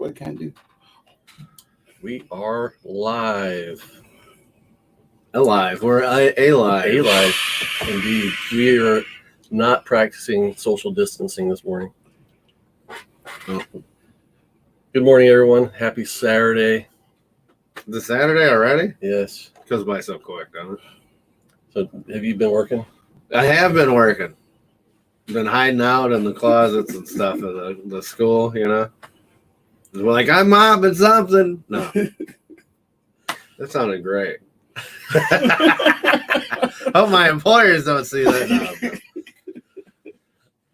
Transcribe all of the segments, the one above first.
What can I do? We are live. Alive. We're alive. Alive, indeed. We are not practicing social distancing this morning. Oh. Good morning, everyone. Happy Saturday. The Saturday already? Yes. Goes by so quick, doesn't it? So, have you been working? I have been working. Been hiding out in the closets and stuff at the school, you know. We're like, I'm mopping something. No. That sounded great. Hope my employers don't see that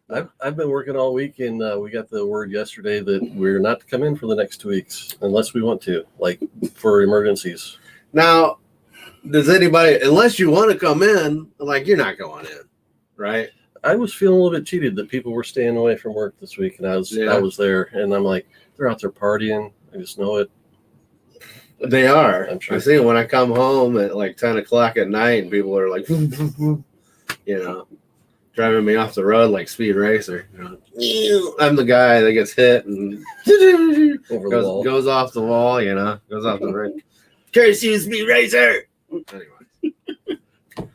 now. I've been working all week, and we got the word yesterday that we're not to come in for the next 2 weeks unless we want to, like for emergencies. Now, does anybody, unless you want to come in, like you're not going in, right? I was feeling a little bit cheated that people were staying away from work this week, and I was there, and I'm like, they're out there partying. I just know it. They are. I'm sure. I see it when I come home at like 10 o'clock at night, and people are like, you know, driving me off the road like Speed Racer. You know, I'm the guy that gets hit and goes off the wall, you know, goes off the ring. Curse you, Speed Racer! Anyway.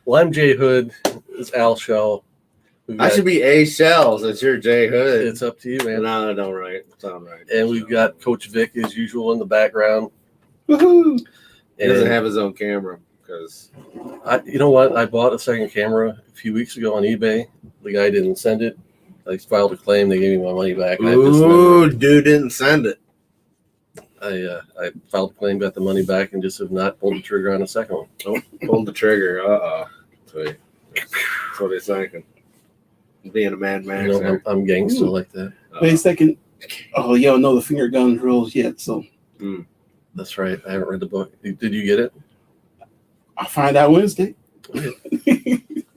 Well, I'm Jay Hood. It's Al Schell. I should be A Shell since you're Jay Hood. It's up to you, man. No, that don't sound right. And we've got Coach Vic as usual in the background. Woohoo! He doesn't have his own camera because you know what? I bought a second camera a few weeks ago on eBay. The guy didn't send it. I filed a claim. They gave me my money back. Ooh, dude didn't send it. I filed a claim, got the money back, and just have not pulled the trigger on a second one. Oh, pulled the trigger. That's what he's thinking. Being a madman. You know, I'm gangster like that. Wait a second. Oh, y'all know the finger gun rules yet, so. That's right. I haven't read the book. Did you get it? I'll find out Wednesday.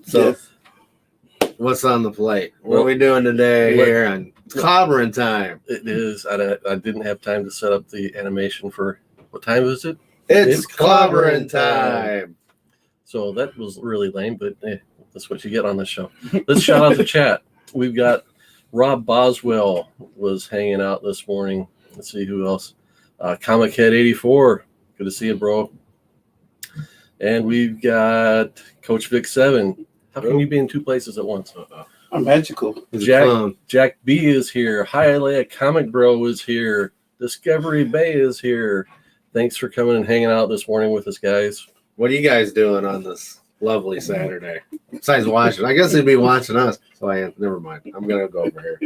So, what's on the plate? What are we doing today here on Clobberin time? It is. I didn't have time to set up the animation for what time is it? It's Clobberin time. So that was really lame, but that's what you get on this show. Let's shout out the chat. We've got Rob Boswell was hanging out this morning. Let's see who else. Comichead 84. Good to see you, bro. And we've got Coach Vic 7. How can you be in two places at once? I'm magical. Jack B is here. Hialeah Comic Bro is here. Discovery Bay is here. Thanks for coming and hanging out this morning with us, guys. What are you guys doing on this lovely Saturday? Besides watching. I guess they'd be watching us. So never mind. I'm going to go over here.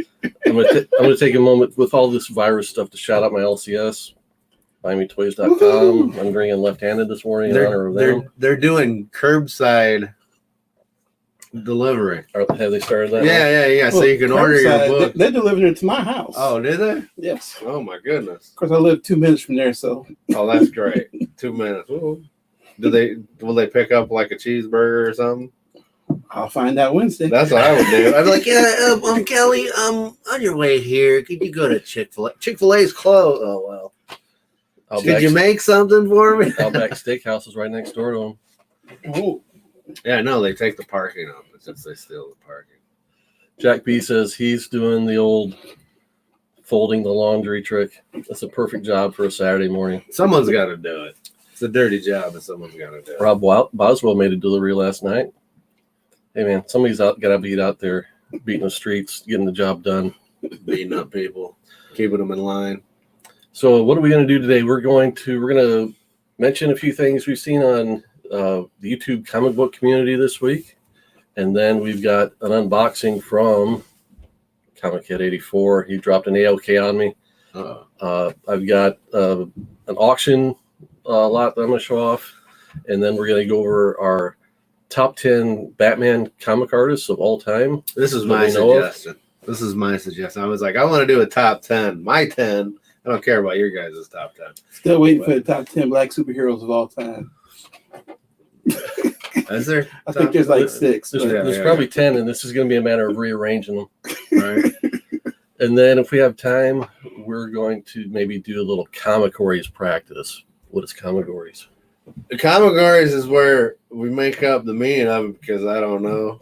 I'm gonna take a moment with all this virus stuff to shout out my LCS. BuyMeToys.com. I'm drinking left-handed this morning in honor of them. They're doing curbside delivery. Have they started that? Yeah. So you can order your book. They delivered it to my house. Oh, did they? Yes. Oh, my goodness. Of course, I live 2 minutes from there, so. Oh, that's great. 2 minutes. Ooh. Will they pick up like a cheeseburger or something? I'll find out Wednesday. That's what I would do. I'd be like, yeah, Kelly, on your way here, could you go to Chick-fil-A? Chick-fil-A's closed. Oh, well. Could you make something for me? Outback Steakhouse is right next door to them. Oh. Yeah, no, they take the parking up since they steal the parking. Jack B says he's doing the old folding the laundry trick. That's a perfect job for a Saturday morning. Someone's got to do it. It's a dirty job, but someone's got to do it. Rob Boswell made a delivery last night. Hey, man, somebody's got to be out there beating the streets, getting the job done. Beating up people, keeping them in line. So what are we going to do today? We're going to mention a few things we've seen on the YouTube comic book community this week. And then we've got an unboxing from Comichead 84. He dropped an ALK on me. I've got an auction lot that I'm going to show off. And then we're going to go over our top 10 Batman comic artists of all time. This is my suggestion. I was like, I want to do a top 10. My 10. I don't care about your guys' top 10. Still waiting for the top 10 black superheroes of all time. Is there? I think there's like 6. There's probably 10, and this is going to be a matter of rearranging them. Right. And then if we have time, we're going to maybe do a little comicories practice. What is comicories? The comicories is where we make up the meaning of it because I don't know.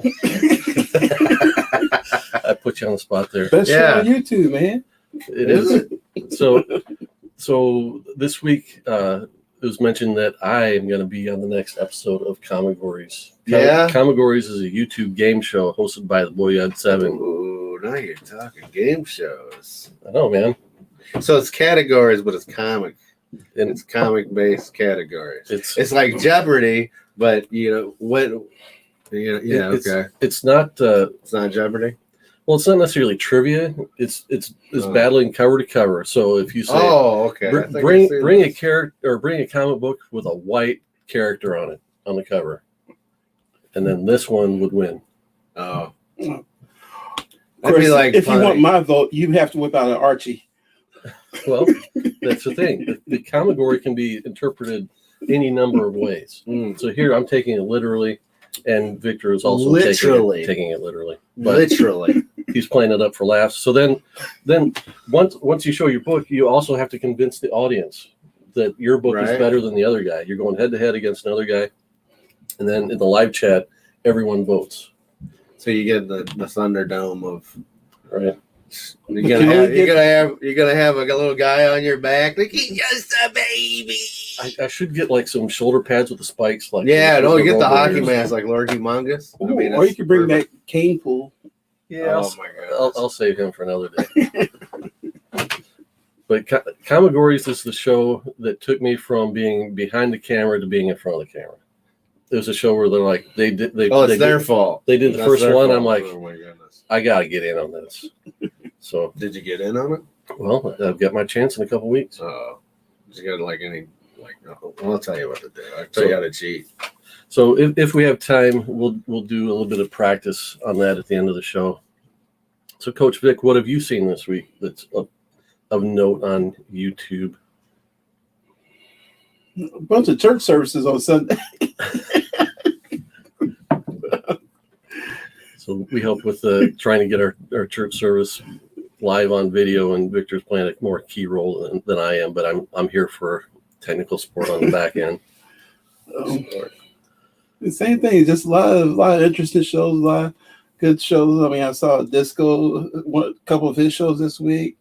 I put you on the spot there. Best show on YouTube, man. It is. So this week, it was mentioned that I am going to be on the next episode of Comichead. Yeah. Comichead is a YouTube game show hosted by the Boyad 7. Ooh, now you're talking game shows. I know, man. So it's categories, but it's comic. And It's comic-based categories. it's It's like Jeopardy, but when. Okay. It's not. It's not Jeopardy. Well, it's not necessarily trivia. It's battling cover to cover. So if you say, Oh, okay. I think I've bring seen a this. character or bring a comic book with a white character on it on the cover, and then this one would win. Oh. Of That'd course, be like if you funny. want my vote, you have to whip out an Archie. Well, that's the thing. The Comichead can be interpreted any number of ways. Mm. So here I'm taking it literally, and Victor is also Literally. taking it literally. But Literally. he's playing it up for laughs. So then once you show your book, you also have to convince the audience that your book is Right. better than the other guy. You're going head to head against another guy, and then in the live chat, everyone votes. So you get the Thunderdome of Right? you're gonna have a little guy on your back like he's just a baby. I should get like some shoulder pads with the spikes. Like Yeah, the no, you get the Road hockey Warriors. mask like Lord Humongous. Or you that's could bring perfect. back Cane Pool. Yeah, Oh my god. I'll save him for another day. But Comichead is the show that took me from being behind the camera to being in front of the camera. It was a show where they're like they It's they their did, fault. they did the That's first their one. fault. I'm like, oh my goodness. I gotta get in on this. So Did you get in on it? well, I've got my chance in a couple weeks. Did you got I'll tell you what to do. I'll tell you how to cheat. So if we have time, we'll do a little bit of practice on that at the end of the show. So Coach Vic, what have you seen this week that's of note on YouTube? A bunch of church services on Sunday. So we help with trying to get our church service live on video, and Victor's playing a more key role than I am, but I'm here for technical support on the back end. The same thing, just a lot of interesting shows, a lot of good shows. I mean, I saw Disco, a couple of his shows this week.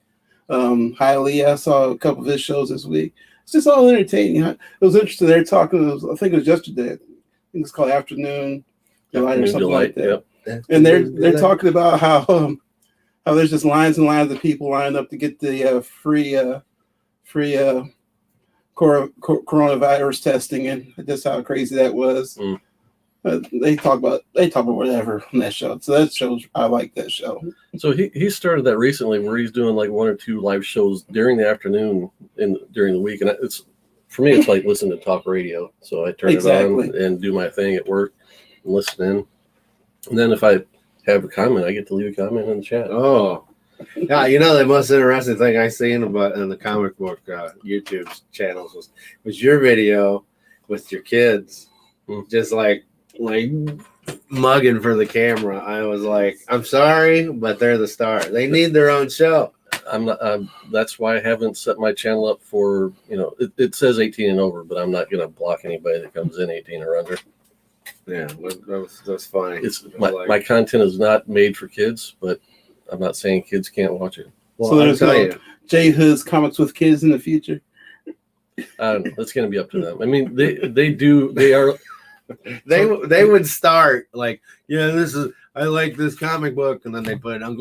Highly, I saw a couple of his shows this week. It's just all entertaining. It was interesting. They're talking. I think it was yesterday. I think it's called Afternoon Delight or something like that. Yep. And they're talking about how there's just lines and lines of people lined up to get the free coronavirus testing, and just how crazy that was. Mm. They talk about whatever on that show. So that shows, I like that show. So he started that recently, where he's doing like one or two live shows during the afternoon and during the week, and it's for me it's like listening to talk radio. So I turn it on and do my thing at work and listen in, and then if I have a comment, I get to leave a comment in the chat. Oh, yeah. The most interesting thing I seen about in the comic book YouTube channels was your video with your kids, just like mugging for the camera. I was like, I'm sorry, but they're the star. They need their own show. I'm not. That's why I haven't set my channel up for. It says 18 and over, but I'm not going to block anybody that comes in 18 or under. Yeah, that's funny. It's my content is not made for kids, but I'm not saying kids can't watch it. Well, So there's I'll tell you. J Hood's Comics with Kids in the future. I don't know. That's going to be up to them. I mean, they are. They would start like, I like this comic book, and then they put it on.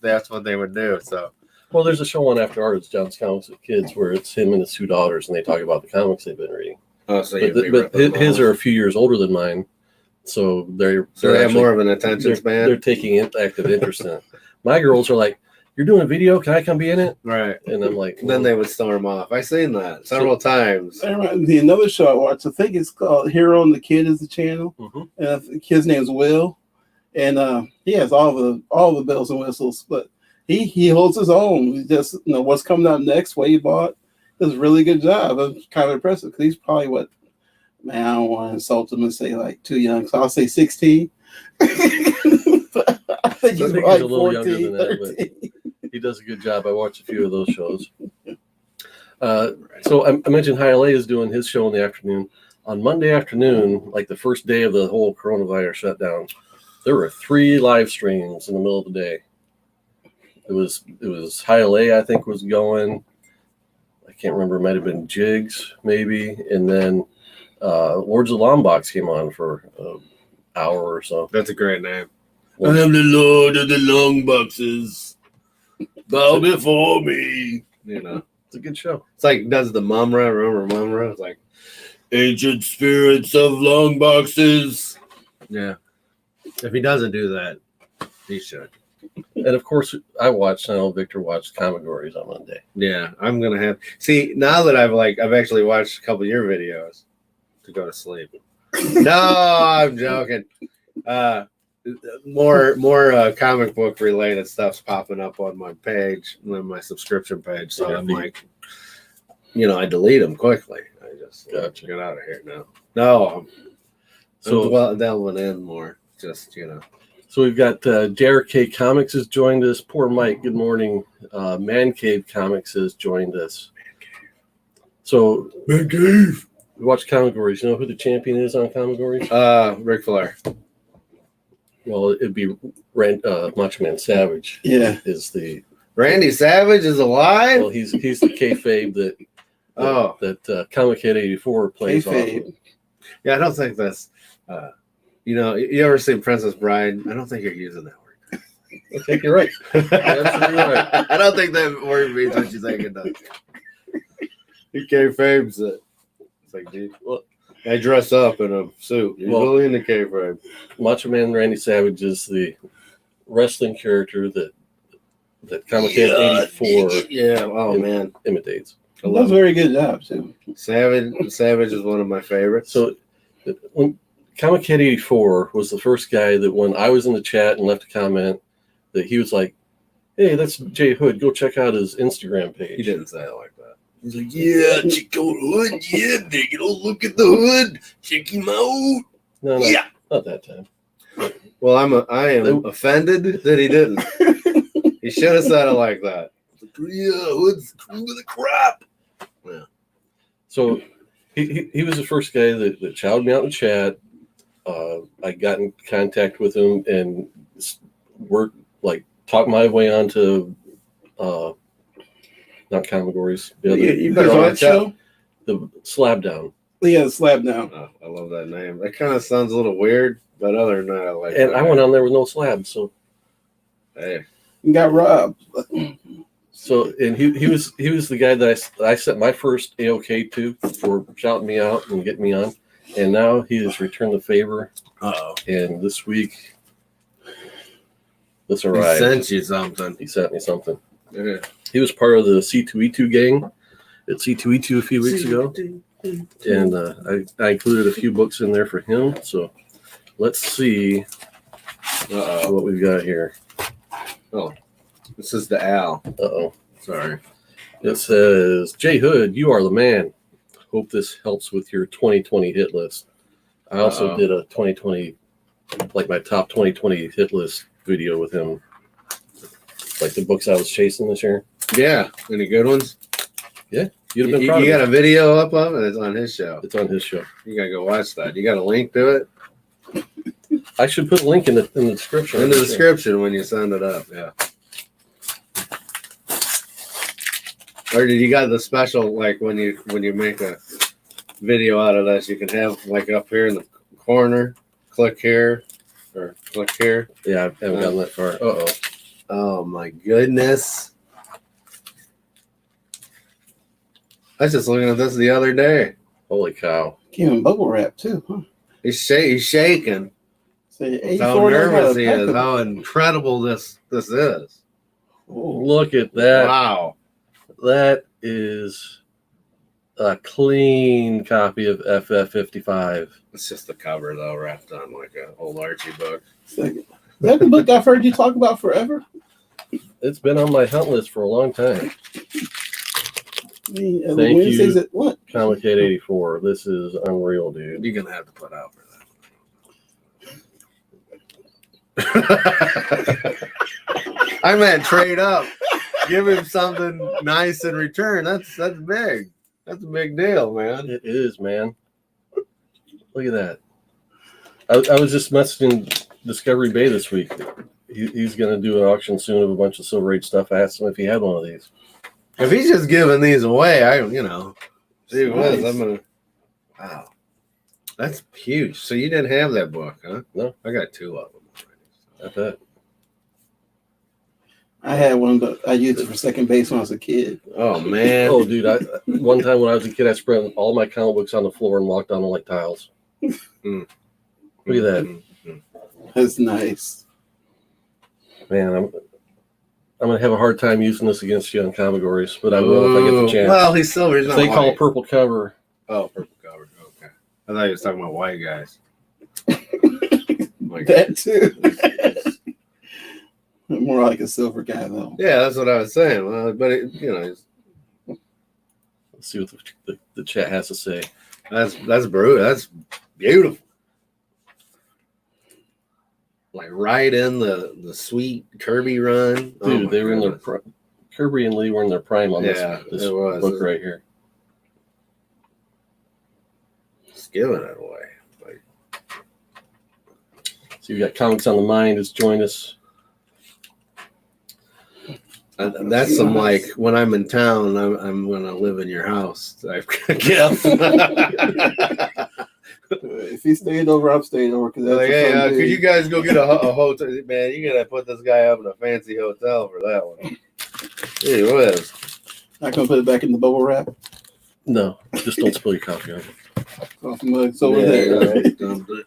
That's what they would do. So, Well, there's a show on After Hours, John's Comics with Kids, where it's him and his two daughters, and they talk about the comics they've been reading. so But his are a few years older than mine, so they have actually- more of an attention they're span. taking active interest in it. My girls are like, "You're doing a video? Can I come be in it?" Right. And I'm like, Then they would storm off. I've seen that several times. Another show I watched, I think it's called Hero and the Kid is the channel. Mhm. And the kid's name is Will. And he has all the bells and whistles, but he holds his own. He just what's coming out next, what he bought, does a really good job. I'm kind of impressive because he's probably I don't want to insult him and say like too young, so I'll say 16. I think he's he's a like little younger 14, than that, but 13. he does a good job. I watch a few of those shows. So I mentioned High LA is doing his show in the afternoon. On Monday afternoon, like the first day of the whole coronavirus shutdown, there were 3 live streams in the middle of the day. It was High LA, I think, was going. I can't remember. It might have been Jigs, maybe. And then Lords of Longbox came on for an hour or so. That's a great name. I am the Lord of the Longboxes. Bow before me. You know, it's a good show. It's like does the Mumra. Remember Mumra? It's like ancient spirits of Longboxes. Yeah. If he doesn't do that, he should. And of course, I know Victor watched Comichead on Monday. Yeah, I'm gonna have. See, now that I've actually watched a couple of your videos to go to sleep. No, I'm joking. More comic book related stuff's popping up on my page, on my subscription page. So I'm like, I delete them quickly. I just gotcha. Get out of here now. No, I'm delving in more. Just So we've got Derek K Comics has joined us. Poor Mike, good morning. Man Cave Comics has joined us. So Man Cave. We watch Comichead. You know who the champion is on Comichead? Ric Flair. Well, it'd be Macho Man Savage. Yeah, is the Randy Savage is alive? Well, he's the kayfabe that Comichead 84 plays off of. Yeah, I don't think that's you ever seen Princess Bride? I don't think you're using that word. I think you're right. Absolutely right. I don't think that word means what you think it does. He kayfabes it. It's like, dude, well, I dress up in a suit. You're really in the kayfabe. Macho Man Randy Savage is the wrestling character that Comichead 84 imitates. He does a very good job too. Savage is one of my favorites. So when Comichead 84 was the first guy that when I was in the chat and left a comment that he was like, hey, that's Jay Hood. Go check out his Instagram page. He didn't say it like that. He's like, yeah, check out Hood. Yeah, look at the Hood. Check him out. No, not that time. Well, I am offended that he didn't. He should have said it like that. Yeah, Hood's cool with the crap. Yeah. So he was the first guy that shouted me out in the chat. I got in contact with him and talked my way onto not Comichead. You better watch show? The Slab Down. Yeah, Slab Down. Oh, I love that name. That kind of sounds a little weird, but other than that, I like it. And I went on there with no slab, so hey, you got robbed. So and he was the guy that I sent my first AOK to for shouting me out and getting me on, and now he has returned the favor. And this week, this arrived. He sent you something. He sent me something. Yeah. He was part of the C2E2 gang at C2E2 a few weeks ago, and I included a few books in there for him. So let's see what we've got here. Oh, this is the Al. Sorry. It says, Jay Hood, you are the man. Hope this helps with your 2020 hit list. I also did a 2020, like my top 2020 hit list video with him. Like the books I was chasing this year. Yeah. Any good ones? Yeah. You'd have been proud You got a video up of it? It's on his show. It's on his show. You got to go watch that. You got a link to it? I should put a link in the description. In the description when you send it up, yeah. Or did you got the special, like when you make a video out of this, you can have like up here in the corner, click here or click here. Yeah, I haven't gotten that far. Oh my goodness. I was just looking at this the other day. Holy cow. Came in bubble wrap too, huh? He's shaking. How nervous he is. How incredible this is. Look at that. Wow. That is a clean copy of FF55. It's just the cover, though, wrapped on like an old Archie book. Is that the book I've heard you talk about forever? It's been on my hunt list for a long time. Thank you, Comichead 84. This is unreal, dude. You're going to have to put out for that. I meant trade up. Give him something nice in return. That's big. That's a big deal, man. It is, man. Look at that. I was just messaging Discovery Bay this week. he's going to do an auction soon of a bunch of Silver Age stuff. I asked him if he had one of these. If he's just giving these away, see what Nice. I'm gonna. Wow, that's huge. So you didn't have that book, huh? No. I got 2 of them already. I bet. I had one, but I used it for second base when I was a kid. Oh man. Oh, dude! One time when I was a kid, I spread all my comic books on the floor and walked on them like tiles. Mm. Look at that, Mm. That's nice. man! I'm gonna have a hard time using this against you on categories, but I will if I get the chance. Well, he's silver. He's If not they call white. purple cover. Oh, purple cover. Okay. I thought he was talking about white guys. Like, That too. More like a silver guy, though. yeah, that's what I was saying. Well, but Let's see what the chat has to say. that's brutal. That's beautiful. Like right in the sweet Kirby run. Dude, my they were in their goodness. Kirby and Lee were in their prime on Yeah, this it was. book right here. Just giving it away. Like, So you got Comics on the Mind has joined us. and that's some like when I'm in town, I'm gonna live in your house type gift. If he stayed over, I'm staying over because that's Like, a hey, fun could day. you guys go get a hotel? Man, you gotta put this guy up in a fancy hotel for that one. Gee whiz. Not gonna put it back in the bubble wrap. No, just don't spill your coffee on it. Coffee mug's over Yeah, there.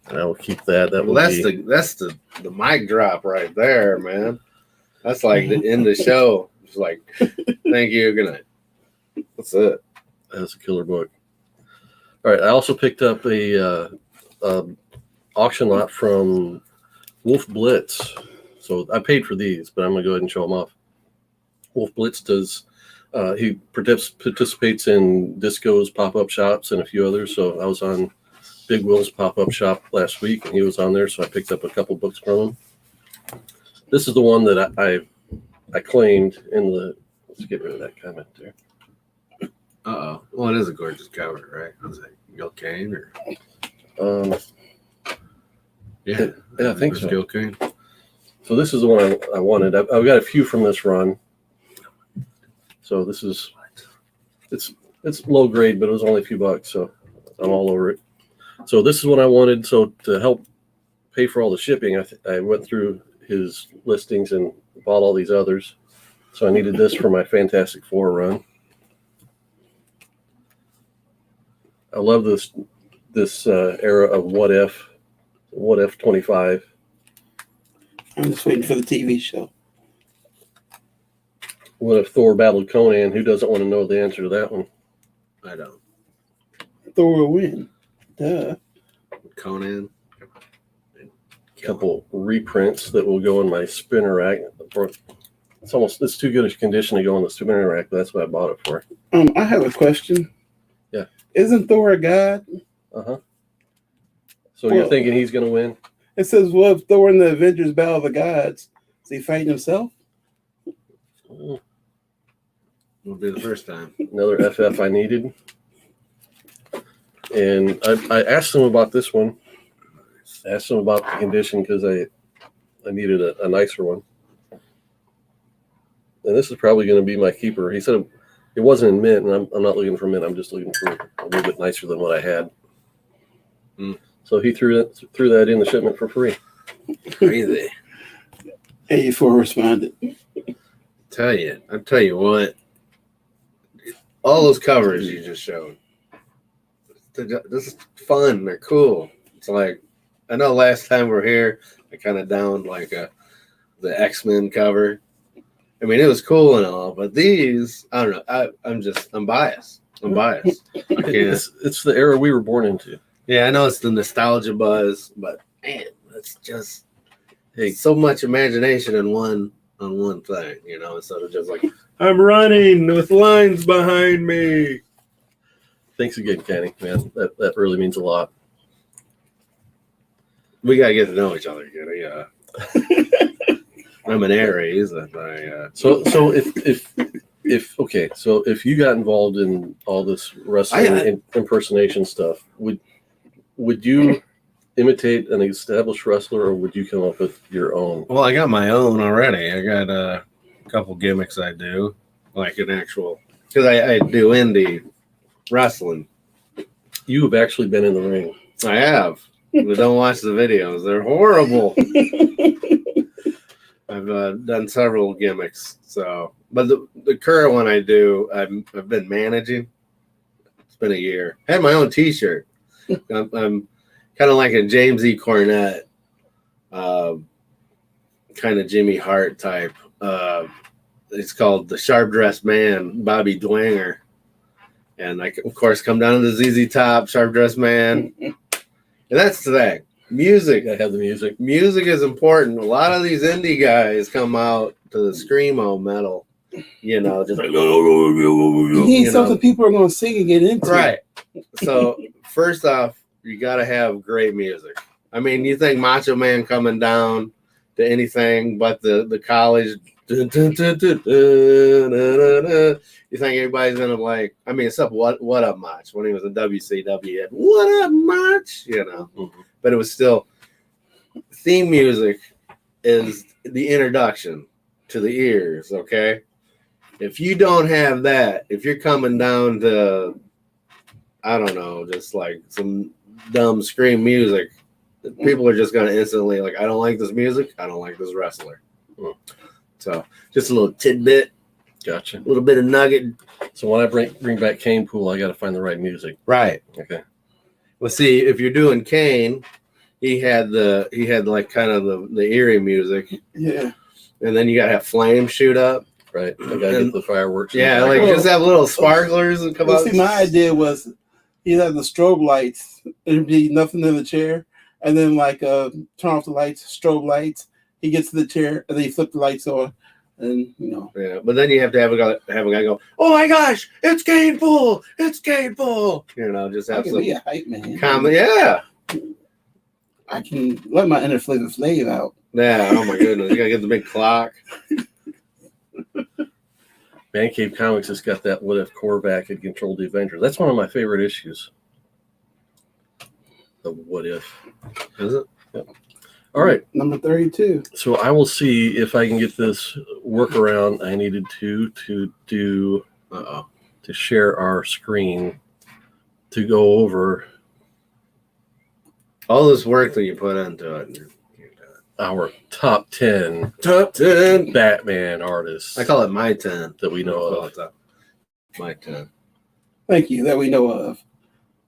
And I will keep that. That Well, will that's the mic drop right there, man. That's like the end of the show. It's like, thank you, good night. That's it. That's a killer book. All right, I also picked up a auction lot from Wolf Blitz. So I paid for these, but I'm gonna go ahead and show them off. Wolf Blitz does. He participates in Disco's pop-up shops and a few others. So I was on Big Will's pop-up shop last week, and he was on there, so I picked up a couple books from him. This is the one that I claimed in the. Let's get rid of that comment there. Uh-oh. Well, it is a gorgeous cover, right? I was like, Gil Kane or Yeah, I think so. Gil Kane. So this is the one I wanted. I've got a few from this run. So this is it's low grade, but it was only a few bucks, so I'm all over it. So this is what I wanted. So to help pay for all the shipping, I went through his listings and bought all these others. So I needed this for my Fantastic Four run. I love this era of What If 25. I'm just waiting for the TV show. What if Thor battled Conan? Who doesn't want to know the answer to that one? I don't. Thor will win. Duh. Conan. A couple reprints that will go in my spinner rack. It's too good a condition to go in the spinner rack, but that's what I bought it for. I have a question. Yeah. Isn't Thor a god? Uh-huh. So you're thinking he's going to win? It says, well, if Thor in the Avengers Battle of the Gods, is he fighting himself? Will be the first time. Another FF I needed. And I asked him about this one. I asked him about the condition because I needed a nicer one. And this is probably going to be my keeper. He said it wasn't in mint, and I'm not looking for mint. I'm just looking for a little bit nicer than what I had. So he threw that in the shipment for free. Crazy. A4 responded. I'll tell you what. All those covers you just showed. This is fun. They're cool. It's like, I know last time we were here, I kind of downed like the X-Men cover. I mean, it was cool and all, but these, I don't know. I'm biased. I can't. It's the era we were born into. Yeah, I know it's the nostalgia buzz, but man, it's just so much imagination in one thing, instead of just like, I'm running with lines behind me. Thanks again, Kenny, man. That really means a lot. We gotta get to know each other again. Yeah. I'm an Aries. So if you got involved in all this wrestling impersonation stuff, would you imitate an established wrestler, or would you come up with your own? Well, I got my own already. I got a couple gimmicks I do, like an actual, because I do indie wrestling. You have actually been in the ring. I have. But don't watch the videos. They're horrible. I've done several gimmicks. So, but the current one I do, I've been managing. It's been a year. I had my own T-shirt. I'm kind of like a James E. Cornette, kind of Jimmy Hart type. It's called the Sharp Dressed Man, Bobby Dwanger. And I, of course, come down to the ZZ Top, Sharp Dressed Man. And that's the thing. Music. I have the music. Music is important. A lot of these indie guys come out to the screamo metal, you know, just like, You need something people are going to sing and get into. Right. So, first off, you got to have great music. I mean, you think Macho Man coming down to anything but the college, you think everybody's going to like, I mean, except What Up Mach. When he was in WCW, he had What Up Mach, you know. Mm-hmm. But it was still, theme music is the introduction to the ears, okay? If you don't have that, if you're coming down to, I don't know, just like some dumb scream music, people are just going to instantly like, I don't like this music, I don't like this wrestler. So just a little tidbit. Gotcha. A little bit of nugget. So when I bring back Cane Pool, I got to find the right music. Right. Okay. Well, see, if you're doing Kane, he had like kind of the eerie music. Yeah. And then you got to have flames shoot up. Right. I got to get the fireworks. Yeah, like just have little sparklers and come out. See, my idea was he'd have the strobe lights. There'd be nothing in the chair. And then like turn off the lights, strobe lights. He gets to the chair and then he flip the lights on. And you know. Yeah, but then you have to have a guy go, oh my gosh, it's Cane Pool, it's Cane Pool. You know, just have some be a hype man. comment. Yeah. I can let my inner Flav out. Yeah, oh my goodness. You gotta get the big clock. Man Cave Comics has got that What If Korvac had controlled the Avengers. That's one of my favorite issues. The What If. Is it? Yep. All right. Number 32. So I will see if I can get this workaround I needed to do to share our screen to go over All this work that you put into it. our top 10 Batman artists. I call it my 10 that we know of. My 10. Thank you, that we know of.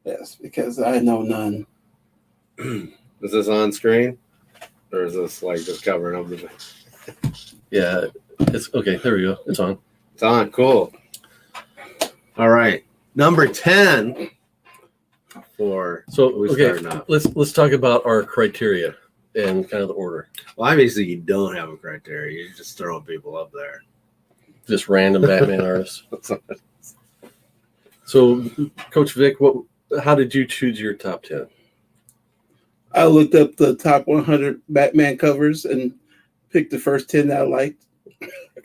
Yes, because I know none. Is this on screen? Or is this like just covering up the Yeah, it's okay. There we go. It's on. It's on. Cool. All right. Number 10 for let's talk about our criteria and kind of the order. Well, obviously you don't have a criteria. You're just throwing people up there. Just random Batman artists. So, Coach Vic, how did you choose your top 10? I looked up the top 100 Batman covers and picked the first 10 that I liked.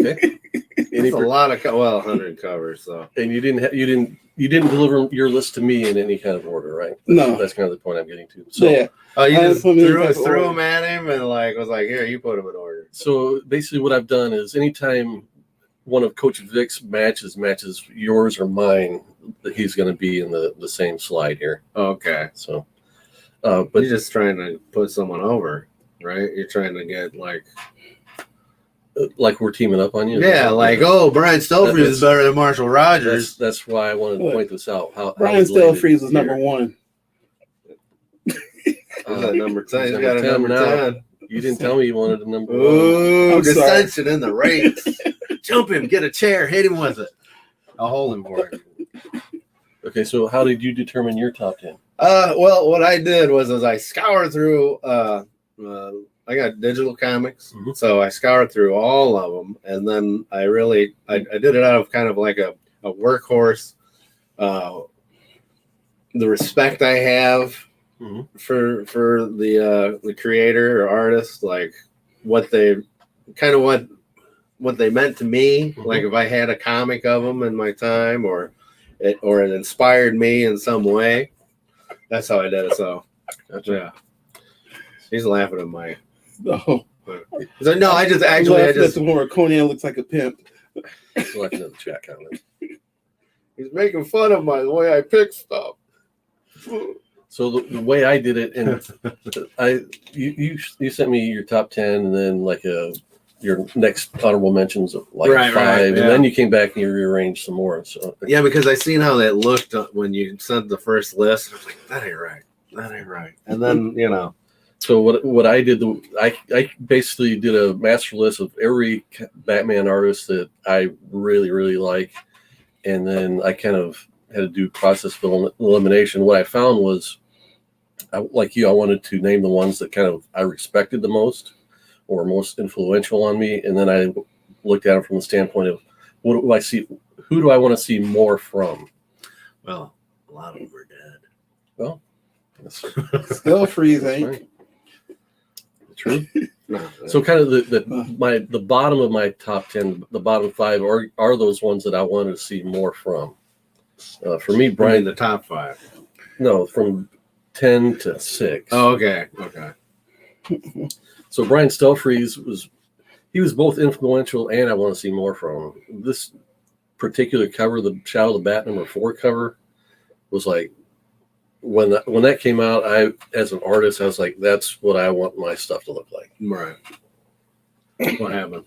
Okay. It's a lot of 100 covers, so. And you didn't deliver your list to me in any kind of order, right? No. That's kind of the point I'm getting to. So, yeah. Oh, you just threw them at him and was like, here, you put them in order. So basically, what I've done is anytime one of Coach Vic's matches yours or mine, he's going to be in the same slide here. Okay. So. But you're just trying to put someone over, right? You're trying to get like we're teaming up on you. Yeah, like Brian Stelfreeze is better than Marshall Rogers. That's why I wanted to point this out. Brian Stelfreeze is number 1. Is that number 10? He's got a number 10. You didn't tell me you wanted a number 1. Ooh, dissension in the ranks. Jump him, get a chair, hit him with it. I'll hold him for it. Okay, so how did you determine your top 10? Well, what I did was I scoured through. I got digital comics, so I scoured through all of them, and then I did it out of kind of like a workhorse. The respect I have for the creator or artist, like what they meant to me. Like if I had a comic of them in my time, or it inspired me in some way. That's how I did it. So, gotcha. Yeah. He's laughing at my. No. So no, I just That's the one where Conan looks like a pimp. Looking at the chat comment. He's making fun of the way I pick stuff. So the way I did it, and you sent me your top 10, and then like your next honorable mentions of like Right, 5, yeah. and then you came back and you rearranged some more. So Yeah, because I seen how that looked when you sent the first list. I was like, that ain't right. That ain't right. And then So what I did, I basically did a master list of every Batman artist that I really, really like. And then I kind of had to do process of elimination. What I found was, like you, I wanted to name the ones that kind of I respected the most or most influential on me. And then I looked at them from the standpoint of, what do I see? Who do I want to see more from? well, a lot of them are dead. Well, Still freeze, ain't. True. No, So kind of the bottom of my top 10, the bottom 5 are those ones that I wanted to see more from. For me, Brian, the top 5. no, from 10 to 6. Oh, okay. So Brian Stelfreeze was both influential and I want to see more from him. This particular cover, the Shadow of the Bat #4 cover, was like, when that came out, I, as an artist, I was like, that's what I want my stuff to look like. Right. What happened?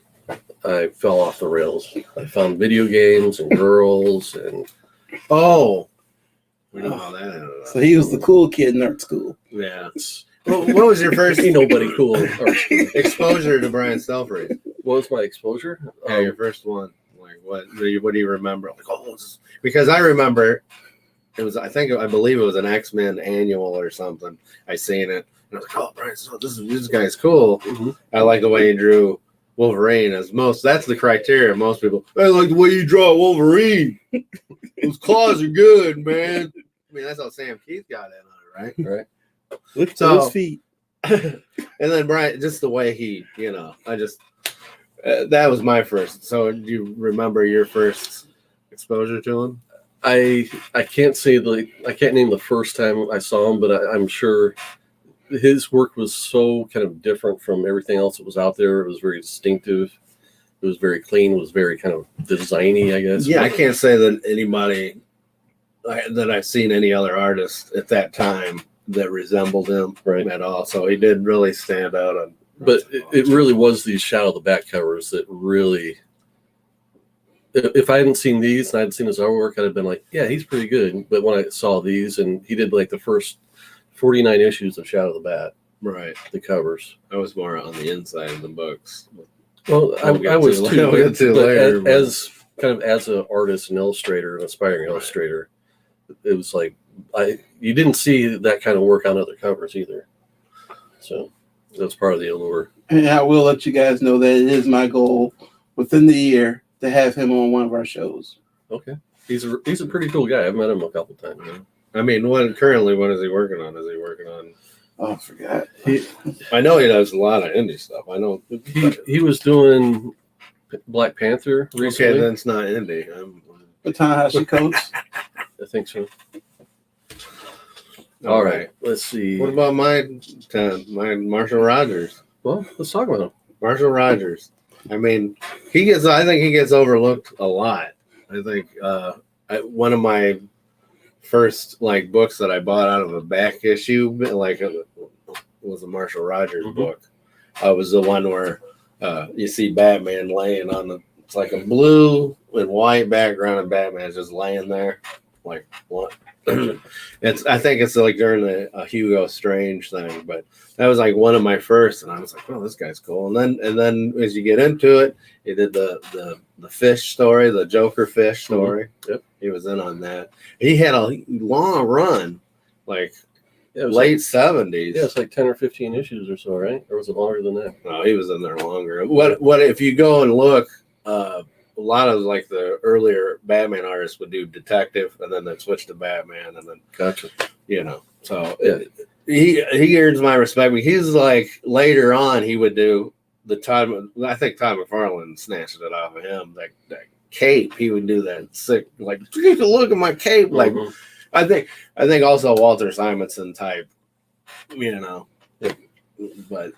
I fell off the rails. I found video games and girls and We know how that ended up. So he was the cool kid in art school. Yeah. Well, what was your first ain't nobody cool. exposure to Brian Stelfreeze? What was my exposure? Yeah, your first one. Like, what do you remember? Like, because I remember it was. I believe it was an X-Men annual or something. I seen it, and I was like, "Oh, Brian, this guy's cool." Mm-hmm. I like the way he drew Wolverine. That's the criteria. Most people, I like the way you draw Wolverine. Those claws are good, man. I mean, that's how Sam Keith got in on it, right? Right. Look at those feet. And then Brian, just the way he, I just that was my first. So do you remember your first exposure to him? I can't say I can't name the first time I saw him, but I'm sure his work was so kind of different from everything else that was out there. It was very distinctive. It was very clean. It was very kind of designy, I guess. Yeah, I can't say that anybody that I've seen any other artist at that time that resembled him at all. So he did really stand out. But it really was these Shadow of the Bat covers that really. If I hadn't seen these and I hadn't seen his artwork, I'd have been like, yeah, he's pretty good. But when I saw these, and he did like the first 49 issues of Shadow of the Bat, right? The covers. I was more on the inside of the books. Well, I was too. As an artist, an illustrator, an aspiring illustrator, it was like you didn't see that kind of work on other covers either. So that's part of the allure. And I will let you guys know that it is my goal within the year to have him on one of our shows. Okay, he's a pretty cool guy. I've met him a couple times. Yeah. I mean, what is he working on? Is he working on? Oh, I forgot. I know he does a lot of indie stuff. I know he was doing Black Panther recently. Okay, that's not indie. The Ta-Nehisi Coates. I think so. All right, let's see. What about my Marshall Rogers? Well, let's talk about him. Marshall Rogers. I mean, I think he gets overlooked a lot. I think one of my first books that I bought out of a back issue was a Marshall Rogers book. Was the one where you see Batman laying on it's like a blue and white background, and Batman's just laying there like what? I think it's like during the Hugo Strange thing, but that was like one of my first, and I was like, oh, this guy's cool. And then as you get into it, he did the fish story, the Joker fish story. Mm-hmm. Yep, he was in on that. He had a long run, late 70s. Yeah, it's like 10 or 15 issues or so, right? Or was it longer than that? No, he was in there longer. What if you go and look? A lot of the earlier Batman artists would do detective, and then they'd switch to Batman, and then gotcha. So yeah. He earns my respect. He's later on he would do the time. I think Todd McFarlane snatched it off of him. That cape, he would do that sick. Take a look at my cape. I think also Walter Simonson type. but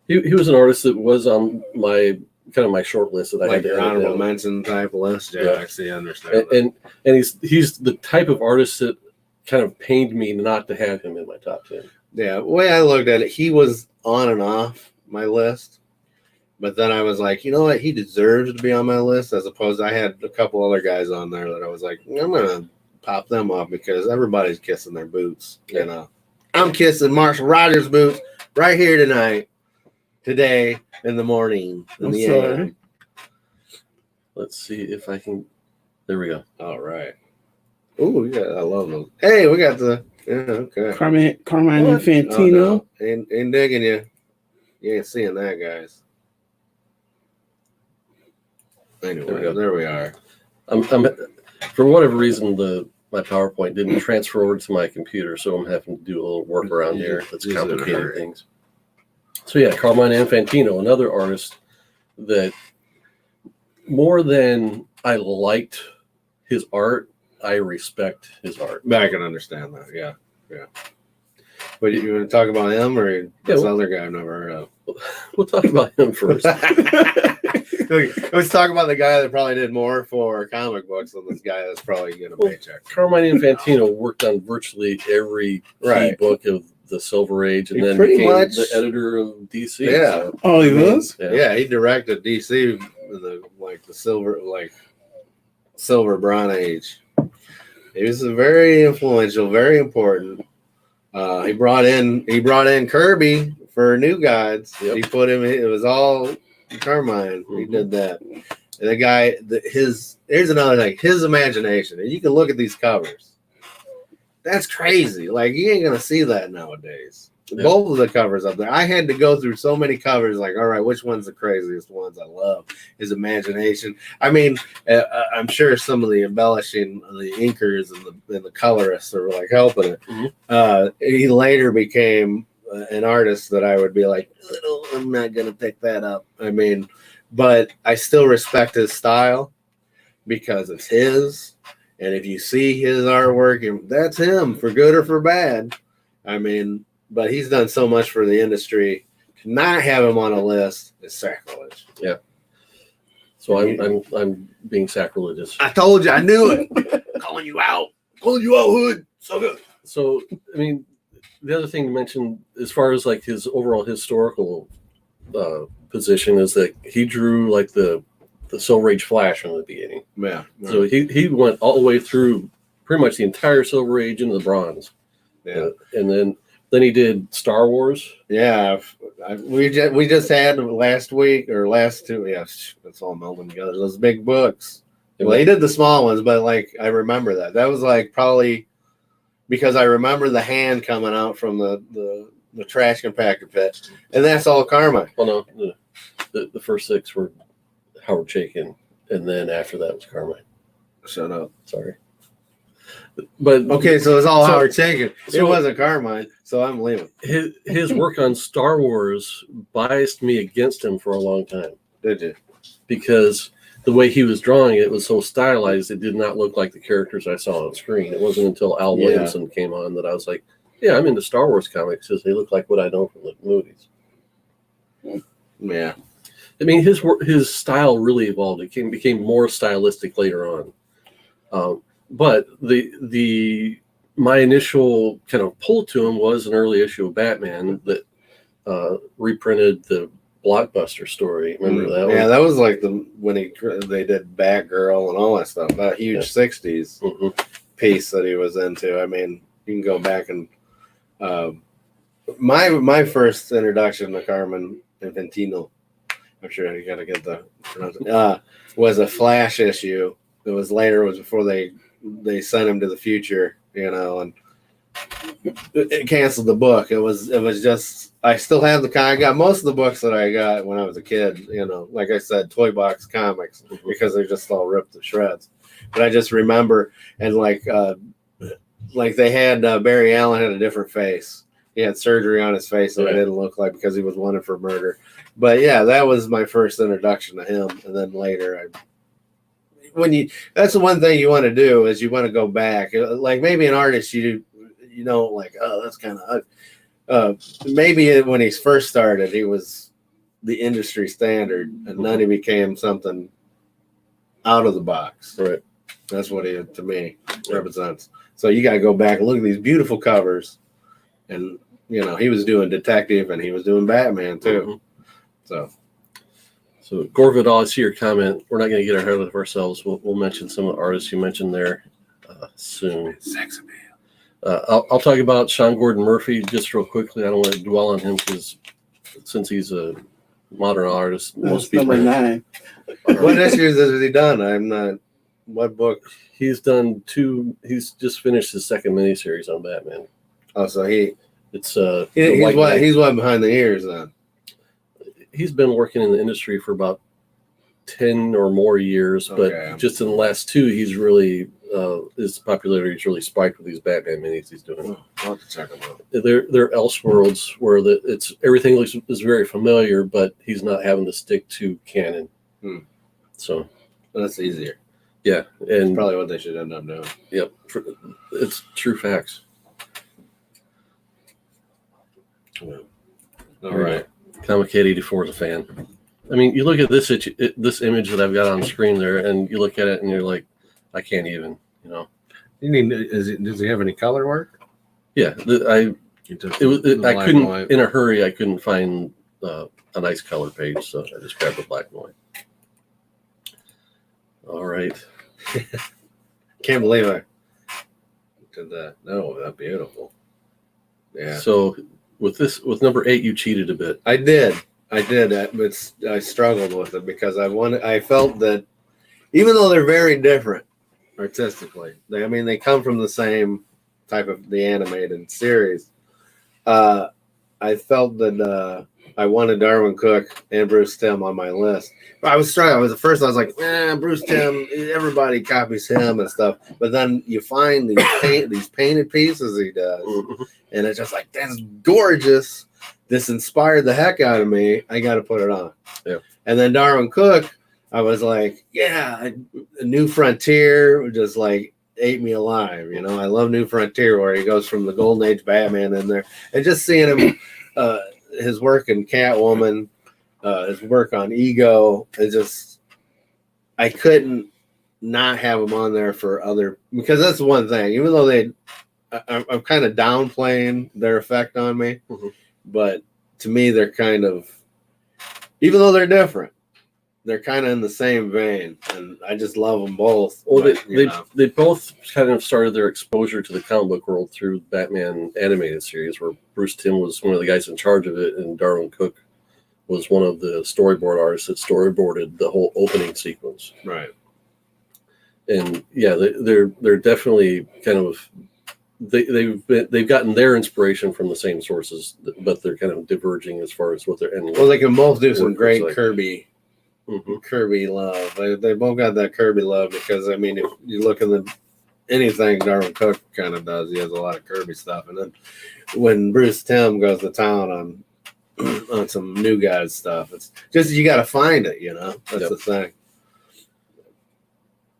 he was an artist that was on my my short list that I like had to your edit honorable down. mention type list. Yeah, Yeah. I see, I understand. And he's the type of artist that kind of pained me not to have him in my top 10. Yeah, the way I looked at it, he was on and off my list, but then I was like, you know what, he deserves to be on my list. As opposed to I had a couple other guys on there that I was like, I'm gonna pop them off because everybody's kissing their boots. You know, I'm kissing Marshall Rogers' boots right here tonight, today in the morning. In the AM. Let's see if I can. There we go. All right. Oh, yeah, I love them. Hey, we got the okay. Carmine What? Infantino. Oh, no. Ain't digging you. You ain't seeing that, guys. Anyway, there we are. I'm for whatever reason my PowerPoint didn't transfer over to my computer, so I'm having to do a little workaround here. That's complicating things. So yeah, Carmine Infantino, another artist that more than I liked his art, I respect his art. I can understand that. Yeah. But you want to talk about him or this other guy I've never heard of? We'll talk about him first. Let's talk about the guy that probably did more for comic books than this guy that's probably getting a paycheck. Carmine Infantino worked on virtually every key book of the Silver Age, and then became the editor of DC. Yeah. So. Oh, he was? Yeah, he directed DC in the silver bronze age. He was very influential, very important. He brought in Kirby for New Gods. Yep. He put him. It was all Carmine. He did that. And the guy, here's another thing. His imagination, and you can look at these covers. That's crazy. Like you ain't gonna see that nowadays. Yep. Both of the covers up there. I had to go through so many covers. Like, all right, which one's the craziest ones? I love his imagination. I mean, I'm sure some of the embellishing, the inkers and the colorists are like helping it. Mm-hmm. He later became an artist that I would be like, oh, I'm not gonna pick that up. I mean, but I still respect his style because it's his. And if you see his artwork, that's him for good or for bad. I mean. But he's done so much for the industry. To not have him on a list is sacrilege. Yeah. So I'm being sacrilegious. I told you, I knew it. Calling you out, Hood. So good. So I mean, the other thing to mention, as far as like his overall historical position, is that he drew like the Silver Age Flash from the beginning. Yeah. So he went all the way through pretty much the entire Silver Age into the Bronze. Yeah. And then he did Star Wars. Yeah, we just had last week or last two. Yeah, that's all melding together. Those big books. Well, he did the small ones, but like I remember that. That was like probably because I remember the hand coming out from the trash compactor pit, and that's all Carmine. Well, no, the first 6 were Howard Chaykin, and then after that was Carmine. Shut up. Sorry. But okay, so it's all Howard Chaykin. It wasn't Carmine, so I'm leaving. His work on Star Wars biased me against him for a long time. Did you? Because the way he was drawing it was so stylized, it did not look like the characters I saw on screen. It wasn't until Al Williamson came on that I was like, yeah, I'm into Star Wars comics because they look like what I know from the movies. Yeah. I mean, his style really evolved. It became more stylistic later on. But my initial kind of pull to him was an early issue of Batman that reprinted the Blockbuster story. Remember that one? Yeah, that was like when they did Batgirl and all that stuff. That huge 60s piece that he was into. I mean, you can go back and my first introduction to Carmine Infantino, I'm sure you got to get the was a Flash issue. It was later. It was before they sent him to the future, and it canceled the book. It was just, I still have I got most of the books that I got when I was a kid, like I said, toy box comics, because they're just all ripped to shreds. But I just remember, and like they had Barry Allen had a different face. He had surgery on his face, so it didn't look like, because he was wanted for murder. But yeah, that was my first introduction to him, and then later that's the one thing you want to do, is you want to go back. Like maybe an artist you don't like, oh, that's kind of Maybe when he first started, he was the industry standard, and then he became something out of the box. Right. That's what he, to me, represents. So you got to go back and look at these beautiful covers, and you know he was doing detective and he was doing Batman too. So Gorvid, I see your comment. We're not going to get ahead of ourselves. We'll mention some of the artists you mentioned there soon. Sex I'll talk about Sean Gordon Murphy just real quickly. I don't want to dwell on him because since he's a modern artist, most people. Number 9. What issues has he done? I'm not. What book? He's done 2. He's just finished his second miniseries on Batman. Oh, so It's he's what behind the ears then. He's been working in the industry for about 10 or more years, but just in the last 2, he's really his popularity's really spiked with these Batman minis he's doing. I'll have to check them out. They're Elseworlds where it's everything is very familiar, but he's not having to stick to canon. So that's easier. Yeah, and that's probably what they should end up doing. Yep, it's true facts. All right. Comichead 84 is a fan. I mean, you look at this image that I've got on the screen there, and you look at it, and you're like, I can't even, you know. You need? Does he have any color work? Yeah, I couldn't in a hurry. I couldn't find a nice color page, so I just grabbed the black and white. All right. Can't believe I did that. No, that's beautiful. Yeah. So with number 8, you cheated a bit. I did, but I struggled with it because I felt that even though they're very different artistically, they come from the same type of the animated series. I felt that I wanted Darwin Cook and Bruce Timm on my list. But I was struggling. At first I was like, Bruce Timm, everybody copies him and stuff. But then you find these painted pieces he does, and it's just like, that's gorgeous. This inspired the heck out of me. I got to put it on. Yeah. And then Darwin Cook, I was like, yeah, a New Frontier just like ate me alive. You know, I love New Frontier where he goes from the Golden Age Batman in there, and just seeing him, his work in Catwoman, his work on Ego, I couldn't not have him on there for other, because that's one thing. Even though I'm kind of downplaying their effect on me, but to me they're kind of, even though they're different, they're kind of in the same vein, and I just love them both. Well, they both kind of started their exposure to the comic book world through Batman animated series, where Bruce Timm was one of the guys in charge of it, and Darwin Cook was one of the storyboard artists that storyboarded the whole opening sequence. Right. And yeah, they're definitely kind of they've gotten their inspiration from the same sources, but they're kind of diverging as far as what they're. Well, they can both do some great like. Kirby love. They both got that Kirby love, because I mean, if you look at anything Darwin Cook kind of does, he has a lot of Kirby stuff. And then when Bruce Timm goes to town on some new guys stuff, it's just, you got to find it, you know. That's the thing.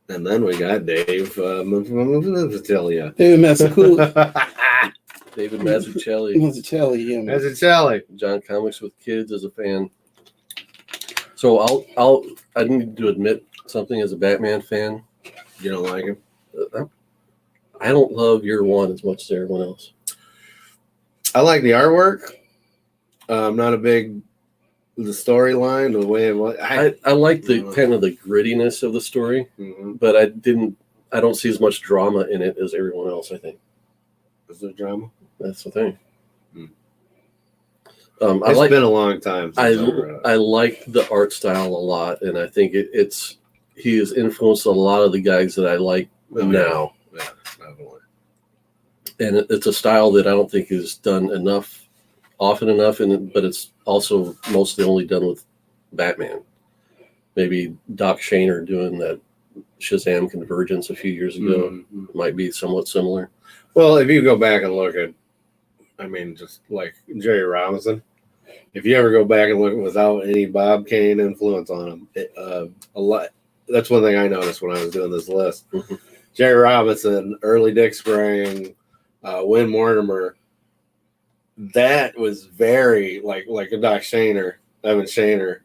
And then we got Dave Mazzucchelli. David Mazzucchelli. David Mazzucchelli. Mazzucchelli. John Comics with Kids as a fan. So I need to admit something as a Batman fan. You don't like him? I don't love Year One as much as everyone else. I like the artwork. I'm not a big the storyline, the way it was. I like the kind of the grittiness of the story, but I don't see as much drama in it as everyone else, I think. Is there drama? That's the thing. It's been a long time since I like the art style a lot, and I think he has influenced a lot of the guys that I like now. Yeah, definitely. And it's a style that I don't think is done often enough, but it's also mostly only done with Batman. Maybe Doc Shaner doing that Shazam Convergence a few years ago might be somewhat similar. Well, if you go back and look at, I mean, just like Jerry Robinson, if you ever go back and look without any Bob Kane influence on him, a lot. That's one thing I noticed when I was doing this list. Jerry Robinson, early Dick Sprang, Win Mortimer, that was very like a Doc Shaner, Evan Shaner.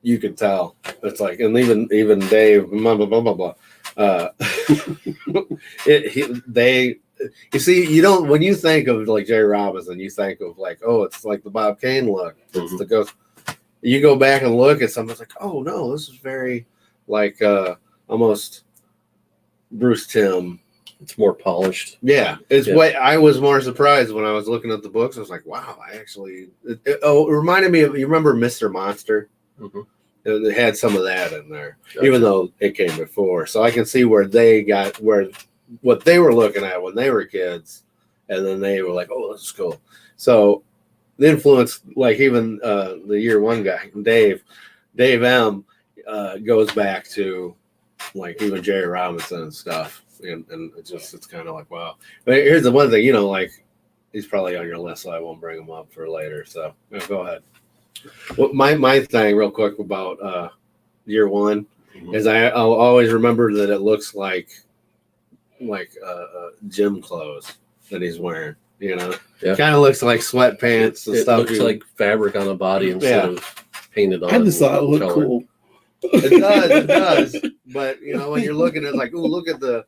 You could tell. It's like, and even Dave, blah blah blah blah blah. You see, you don't, when you think of like Jay Robinson, you think of like, oh, it's like the Bob Kane look. It's the ghost. You go back and look at something, it's like, oh no, this is very like almost Bruce Timm. It's more polished. Yeah, it's what I was more surprised when I was looking at the books. I was like, wow, I actually. It reminded me of, you remember Mr. Monster? Mm-hmm. It had some of that in there, Gotcha. even though it came before. So I can see where they got what they were looking at when they were kids, and then they were like, "Oh, this is cool." So the influence, like even the year one guy, Dave M, goes back to like even Jerry Robinson and stuff, and it's kind of like, wow. But here's the one thing, like he's probably on your list, so I won't bring him up for later. So go ahead. Well, my thing real quick about year one is I'll always remember that it looks like gym clothes that he's wearing. Kind of looks like sweatpants and stuff. It looks like fabric on a body instead of painted on. I just thought it looked color. cool. It does. But when you're looking at like, ooh, look at the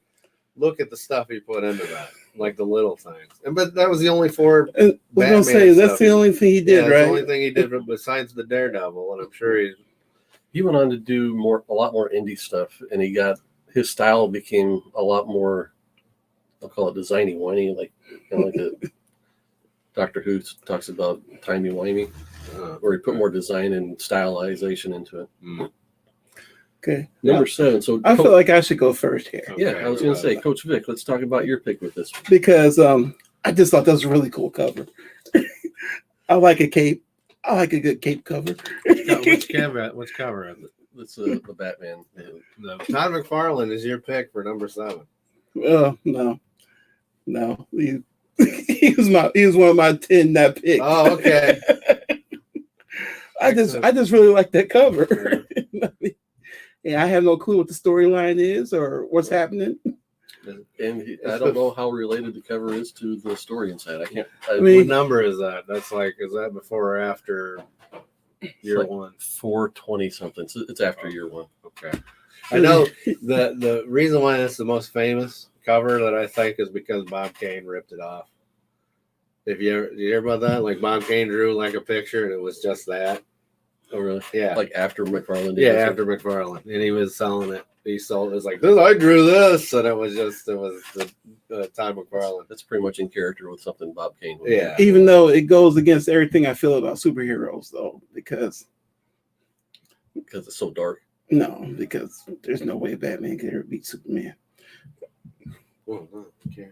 stuff he put into that, like the little things. But that was the only four. We're gonna say that's the only thing he did, right? The only thing he did besides the Daredevil, and I'm sure he went on to do a lot more indie stuff, and his style became a lot more, I'll call it designy whiny, like kind of like a Doctor Who talks about timey wimey, where he put more design and stylization into it. Okay. Number 7. So I feel like I should go first here. Yeah, I was going to say, Coach Vic, let's talk about your pick with this one. Because I just thought that was a really cool cover. I like a cape. I like a good cape cover. Which cover is it? It's the Batman. No. Todd McFarlane is your pick for number 7. No. He was one of my 10 that picked. Oh, okay. I just really like that cover. And I have no clue what the storyline is or what's happening. And I don't know how related the cover is to the story inside. What number is that? That's like, is that before or after year one? 420 something. So it's after year one. Okay. I know the reason why it's the most famous cover that I think is because Bob Kane ripped it off. Did you hear about that? Like Bob Kane drew like a picture and it was just that. Oh, really? Yeah. Like after McFarlane did Yeah, after McFarlane. And he was selling it. He sold it. It was like, I drew this. And it was the Todd McFarlane. That's pretty much in character with something Bob Kane would do. Even though it goes against everything I feel about superheroes, though, because it's so dark. No, because there's no way Batman could ever beat Superman. Oh, okay.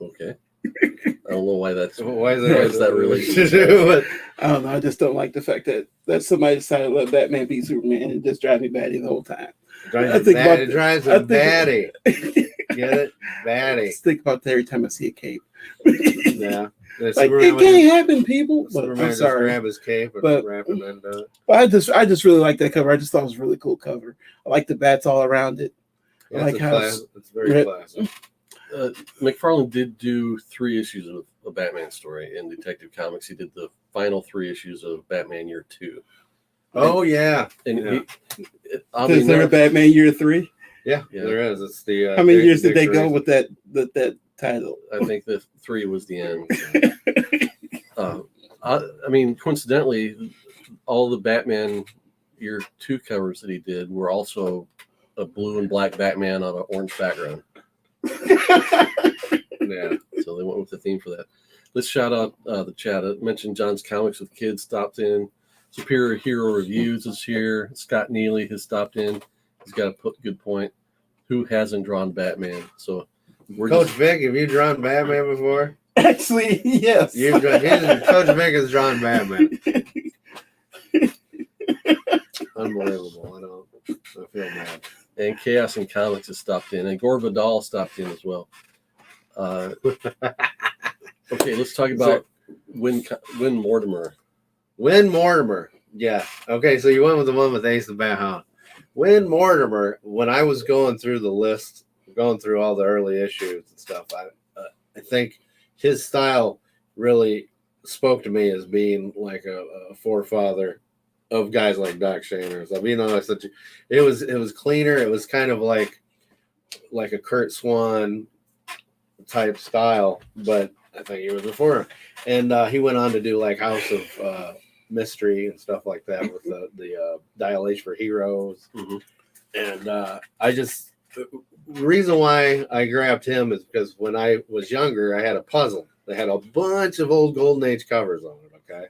Okay. I don't know why that's. Why is that related? I don't know. I just don't like the fact that somebody decided to let Batman beat Superman and just drive me batty the whole time. It drives him batty. Get it? Batty. I think about that every time I see a cape. Yeah. Like, it can't happen, people. But Superman I'm sorry. Just grab his cape and wrap him into it. But I just really like that cover. I just thought it was a really cool cover. I like the bats all around it. Yeah, I like how it's very classic. McFarlane did do 3 issues of a Batman story in Detective Comics. He did the final 3 issues of Batman Year 2. Oh, yeah. And is there a Batman Year 3? Yeah, there is. It's the. How many years did they go with that title? I think the 3 was the end. I mean, coincidentally, all the Batman Year 2 covers that he did were also a blue and black Batman on an orange background. Yeah, so they went with the theme for that. Let's shout out the chat. I mentioned John's Comics with Kids stopped in. Superior Hero Reviews is here. Scott Neely has stopped in. He's got a good point. Who hasn't drawn Batman? So Coach Vic, have you drawn Batman before? Actually, yes. Coach Vic has drawn Batman. Unbelievable. I feel bad. And Chaos and Comics has stopped in. And Gore Vidal stopped in as well. Okay, let's talk about Win Mortimer. Win Mortimer. Yeah. Okay, so you went with the one with Ace the Bat Hound. Win Mortimer, when I was going through the list, going through all the early issues and stuff, I think his style really spoke to me as being like a forefather of guys like Doc Shanners. I mean, it was cleaner. It was kind of like a Kurt Swan type style, but I think he was before him. And he went on to do like House of Mystery and stuff like that with the Dial H for Heroes. Mm-hmm. And the reason why I grabbed him is because when I was younger, I had a puzzle that had a bunch of old Golden Age covers on it. Okay,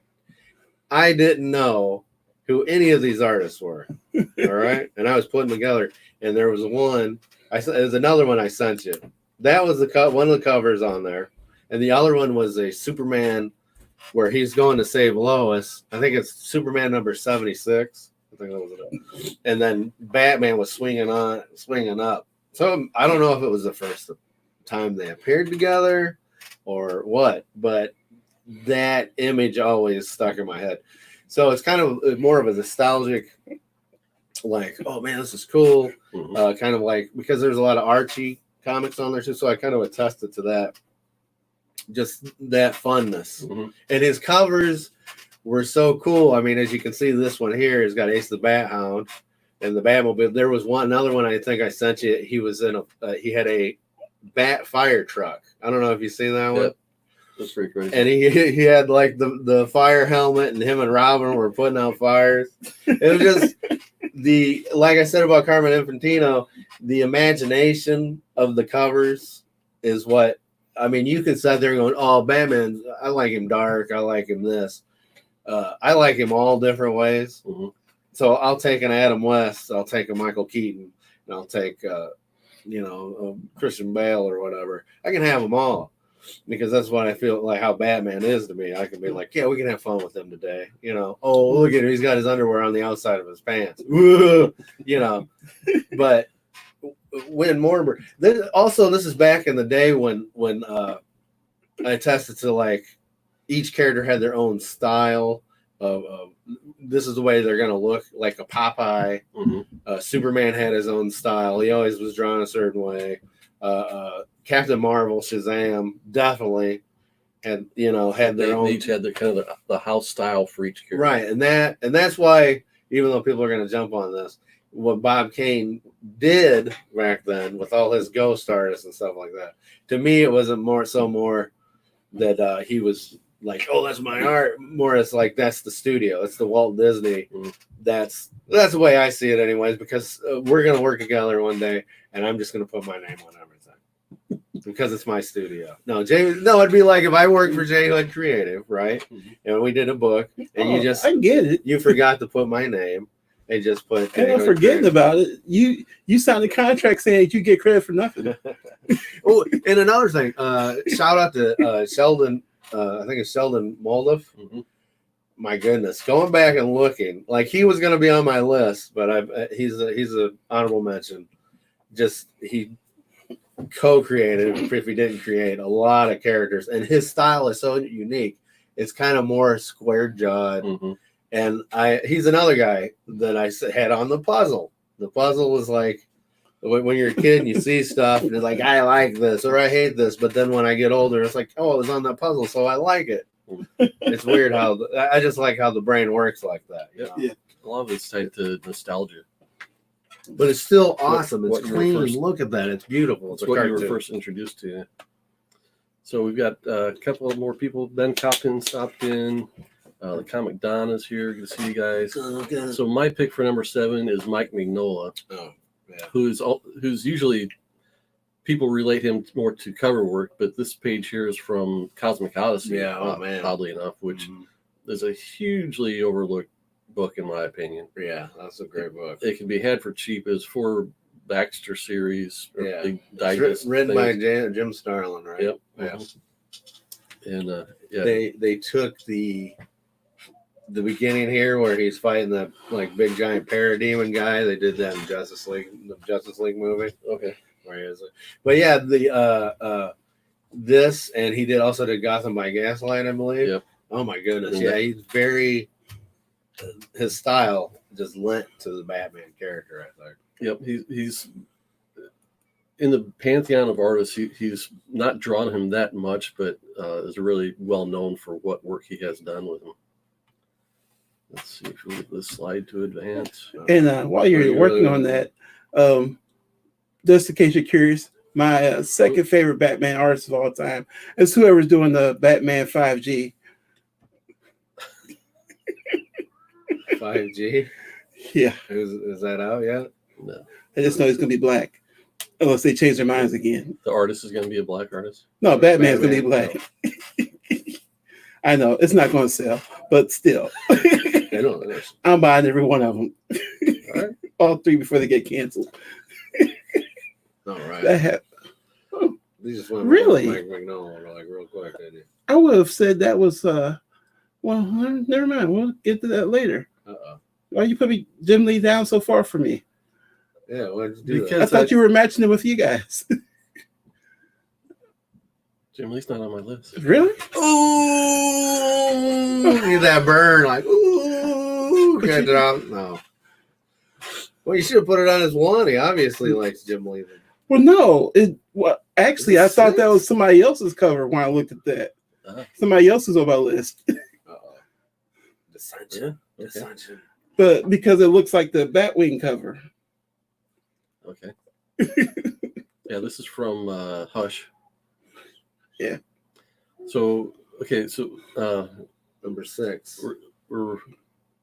I didn't know who any of these artists were. All right, and I was putting together, and there was one. There's another one I sent you. That was one of the covers on there, and the other one was a Superman where he's going to save Lois. I think it's Superman number 76. I think that was it. And then Batman was swinging up. So I don't know if it was the first time they appeared together or what, but that image always stuck in my head. So it's kind of more of a nostalgic, like, oh man, this is cool. Mm-hmm. Kind of like, because there's a lot of Archie comics on there too, so I kind of attested to that. Just that funness. Mm-hmm. And his covers were so cool. I mean, as you can see, this one here has got Ace the Bat Hound and the Batmobile. There was another one I think I sent you. He was in he had a Bat fire truck. I don't know if you've seen that one. That's pretty crazy. And he had like the fire helmet, and him and Robin were putting out fires. It was just like I said about Carmen Infantino, the imagination of the covers is what, I mean, you can sit there going, oh, Batman, I like him dark, I like him this. I like him all different ways. Mm-hmm. So I'll take an Adam West, I'll take a Michael Keaton, and I'll take, Christian Bale or whatever. I can have them all because that's what I feel like how Batman is to me. I can be like, yeah, we can have fun with him today. Oh, look at him. He's got his underwear on the outside of his pants. But when Mortimer, this is back in the day when I tested to like each character had their own style of this is the way they're going to look, like a Popeye. Mm-hmm. Superman had his own style. He always was drawn a certain way. Captain Marvel, Shazam definitely had their own. They each had the kind of the house style for each character. Right. And that's why, even though people are going to jump on this, what Bob Kane did back then with all his ghost artists and stuff like that, to me, it wasn't more that he was like, oh, that's my art. More it's like, that's the studio. It's the Walt Disney. Mm-hmm. That's the way I see it anyways, because we're going to work together one day and I'm just going to put my name on everything because it's my studio. No, it'd be like if I worked for J Hood Creative, right? Mm-hmm. And we did a book and I get it. You forgot to put my name. They just put. And I'm forgetting about it. You signed a contract saying you get credit for nothing. Oh, and another thing, shout out to Sheldon. I think it's Sheldon Moldiff. Mm-hmm. My goodness, going back and looking, like he was going to be on my list, but he's a honorable mention. Just he co-created, if he didn't create, a lot of characters, and his style is so unique. It's kind of more square jawed. Mm-hmm. And he's another guy that I had on the puzzle. The puzzle was like, when you're a kid and you see stuff, and it's like, I like this or I hate this. But then when I get older, it's like, oh, it was on that puzzle, so I like it. It's weird how I just like how the brain works like that. Yeah. A lot of it's tied to nostalgia. But it's still awesome. It's clean. Look at that. It's beautiful. It's what you were first introduced to. Yeah. So we've got a couple of more people. Ben Coppin stopped in. The Comic Don is here. Good to see you guys. Okay. So my pick for number 7 is Mike Mignola, who's usually people relate him more to cover work, but this page here is from Cosmic Odyssey. Yeah, oddly enough, which is a hugely overlooked book in my opinion. Yeah, that's a great book. It can be had for cheap as 4 Baxter series. Yeah, digest written by Jim Starlin, right? Yep. Yeah. And they took the beginning here where he's fighting that like big giant parademon guy. They did that in the Justice League movie. Okay. Where he is. But yeah, this, and he also did Gotham by Gaslight, I believe. Yep. Oh my goodness. Yeah, he's very his style just lent to the Batman character, I think. Yep, he's in the pantheon of artists, he's not drawn him that much, but is really well known for what work he has done with him. Let's see if we get this slide to advance. And while you're working on that, just in case you're curious, my second favorite Batman artist of all time is whoever's doing the Batman 5G. 5G? Yeah. Is that out yet? No. I just know he's going to be black. Unless they change their minds again. The artist is going to be a black artist? No, Batman's going to be black. No. I know. It's not going to sell, but still. I'm buying every one of them. All right. All three before they get canceled. All right. These just went really? Mike McNoll, like real quick, didn't you? I would have said that was, well, never mind. We'll get to that later. Uh-oh. Why you put Jim Lee down so far for me? Yeah, why'd you do I thought you were matching it with you guys. Jim Lee's not on my list. Really? Ooh, that burn, like, ooh, got it out. No. Well, you should have put it on his one. He obviously likes Jim Lee. Well, no. Actually, I thought that was somebody else's cover when I looked at that. Somebody else's on my list. Uh-oh. Dissension. Yeah? Okay. Dissension. But because it looks like the Batwing cover. Okay. Yeah, this is from Hush. Yeah. So, okay, so Number 6. we're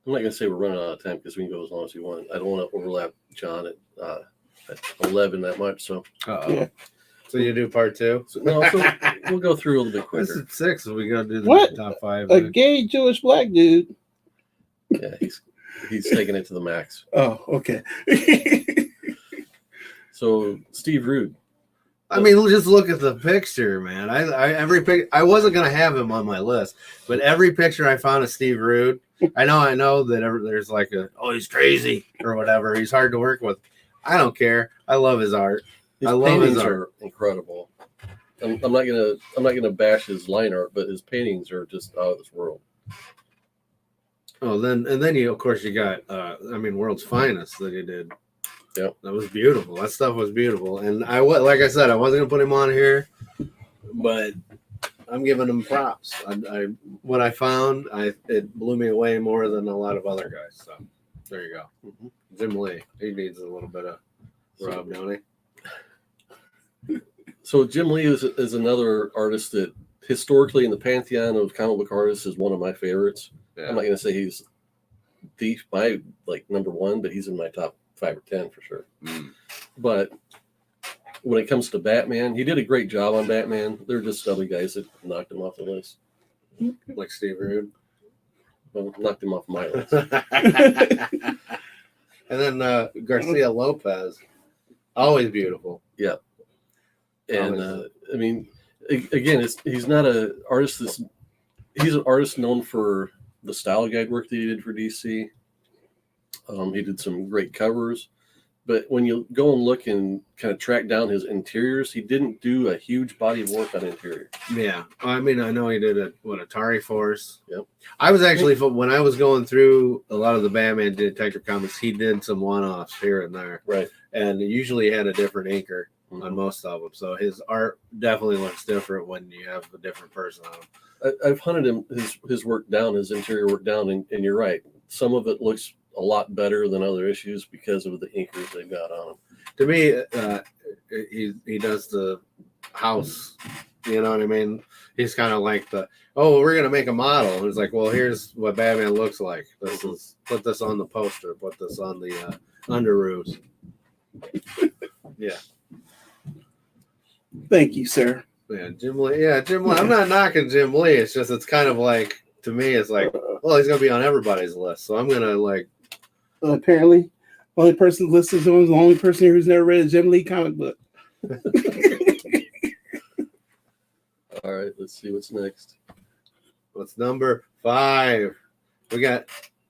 I'm not going to say we're running out of time because we can go as long as we want. I don't want to overlap John at 11 that much. So, Yeah. So you do part 2? so we'll go through a little bit quicker. This is 6. So we got to do the What? top 5. A gay Jewish black dude. Yeah, he's taking it to the max. Oh, okay. So Steve Rude. I mean, just look at the picture, man. I wasn't gonna have him on my list, but every picture I found of Steve Rude, I know that there's like he's crazy or whatever. He's hard to work with. I don't care. I love his art. His I love his paintings art. are incredible. I'm not gonna bash his line art, but his paintings are just out of this world. Oh, then you of course you got World's Finest that he did. Yep. That was beautiful. That stuff was beautiful. And like I said, I wasn't gonna put him on here, but I'm giving him props. What I found, it blew me away more than a lot of other guys. So there you go. Mm-hmm. Jim Lee, he needs a little bit of rub, don't he? So Jim Lee is another artist that historically in the pantheon of comic book artists is one of my favorites. Yeah. I'm not going to say he's my number one, but he's in my top 5 or 10 for sure. Mm. But when it comes to Batman, he did a great job on Batman. There are just other guys that knocked him off the list. Like Steve Rude. Well, knocked him off my list. And then Garcia Lopez, always beautiful. Yeah. And I mean, again, he's not an artist he's an artist known for the style guide work that he did for DC. He did some great covers, but when you go and look and kind of track down his interiors, he didn't do a huge body of work on interior. Yeah, I mean, I know he did Atari Force. Yep. I was actually, when I was going through a lot of the Batman Detective comics, he did some one-offs here and there. Right. And usually had a different inker on most of them. So his art definitely looks different when you have a different person on him. I've hunted his work down, his interior work down, and you're right. Some of it looks a lot better than other issues because of the inkers they've got on them. To me, he does the house. You know what I mean? He's kind of like we're gonna make a model. And it's like, well, here's what Batman looks like. Put this on the poster. Put this on the under roofs. Yeah. Thank you, sir. Yeah, Jim Lee. Yeah, Jim Lee. I'm not knocking Jim Lee. It's kind of like, to me, it's like, well, he's gonna be on everybody's list, so I'm gonna like. Apparently, the only person listed on is the only person here who's never read a Jim Lee comic book. All right, let's see what's next. What's number 5? We got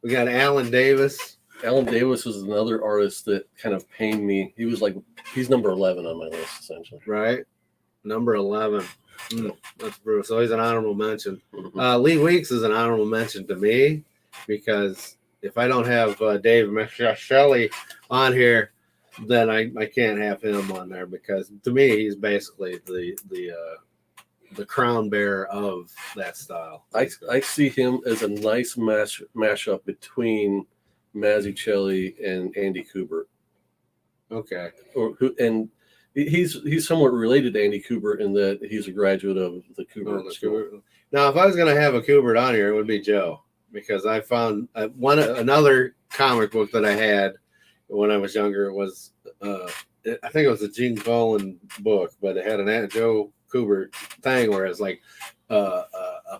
Alan Davis. Alan Davis is another artist that kind of pained me. He's number 11 on my list, essentially. Right, number 11. That's brutal. So he's an honorable mention. Mm-hmm. Lee Weeks is an honorable mention to me because if I don't have Dave Shelley on here, then I can't have him on there because to me he's basically the crown bearer of that style. I see him as a nice mashup between Mazzucchelli and Andy Kubert. Okay. And he's somewhat related to Andy Kubert in that he's a graduate of the Kubert School. Now, if I was going to have a Kubert on here, it would be Joe, because I found another comic book that I had when I was younger. It was I think it was a Gene Colan book, but it had an Joe Kubert thing where it's like a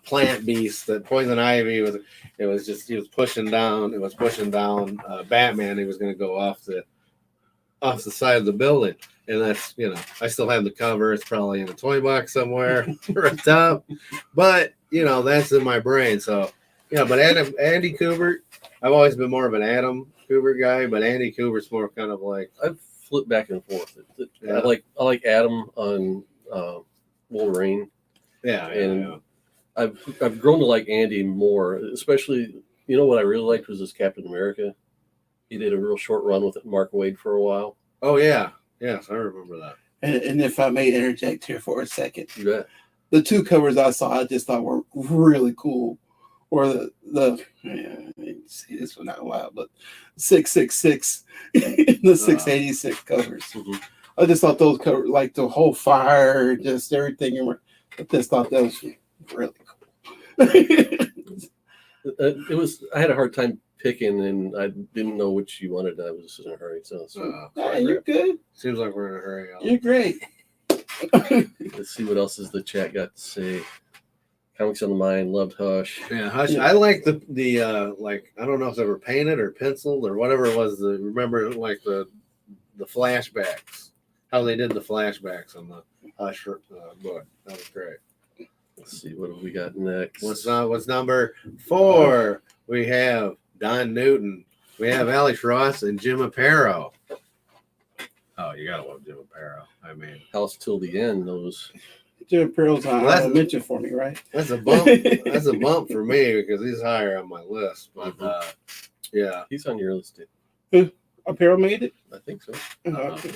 plant beast that poison ivy was. It was just he was pushing down. It was pushing down Batman. He was going to go off the side of the building, and that's I still have the cover. It's probably in a toy box somewhere right top, but that's in my brain. So but Andy Kubert, I've always been more of an Adam Kubert guy, but Andy Kubert's more kind of like I've flipped back and forth. Yeah. I like Adam on Wolverine. Yeah. I've grown to like Andy more, especially what I really liked was his Captain America. He did a real short run with Mark Waid for a while. Oh yeah, yes, I remember that. And if I may interject here for a second, You bet. the two covers I saw I just thought were really cool. Or the see this one out loud, but 666 and the 686 covers. Mm-hmm. I just thought those covers, like the whole fire, just everything. I just thought that was really cool. I had a hard time picking, and I didn't know which you wanted. I was just in a hurry, so You're good. Seems like we're in a hurry. You're great. Let's see what else has the chat got to say. Comics on the Mind, loved Hush. Yeah, Hush. I like the like I don't know if they were painted or penciled or whatever it was. Remember like the flashbacks, how they did the flashbacks on the Hush book. That was great. Let's see what have we got next. What's number 4? We have Don Newton. We have Alex Ross and Jim Aparo. Oh, you gotta love Jim Aparo. I mean, House Till the End. Those. Jim Pearl's on Well, mention for me, right? that's a bump. That's a bump for me because he's higher on my list. But yeah, He's on your list too. Apparel made it. I think so. we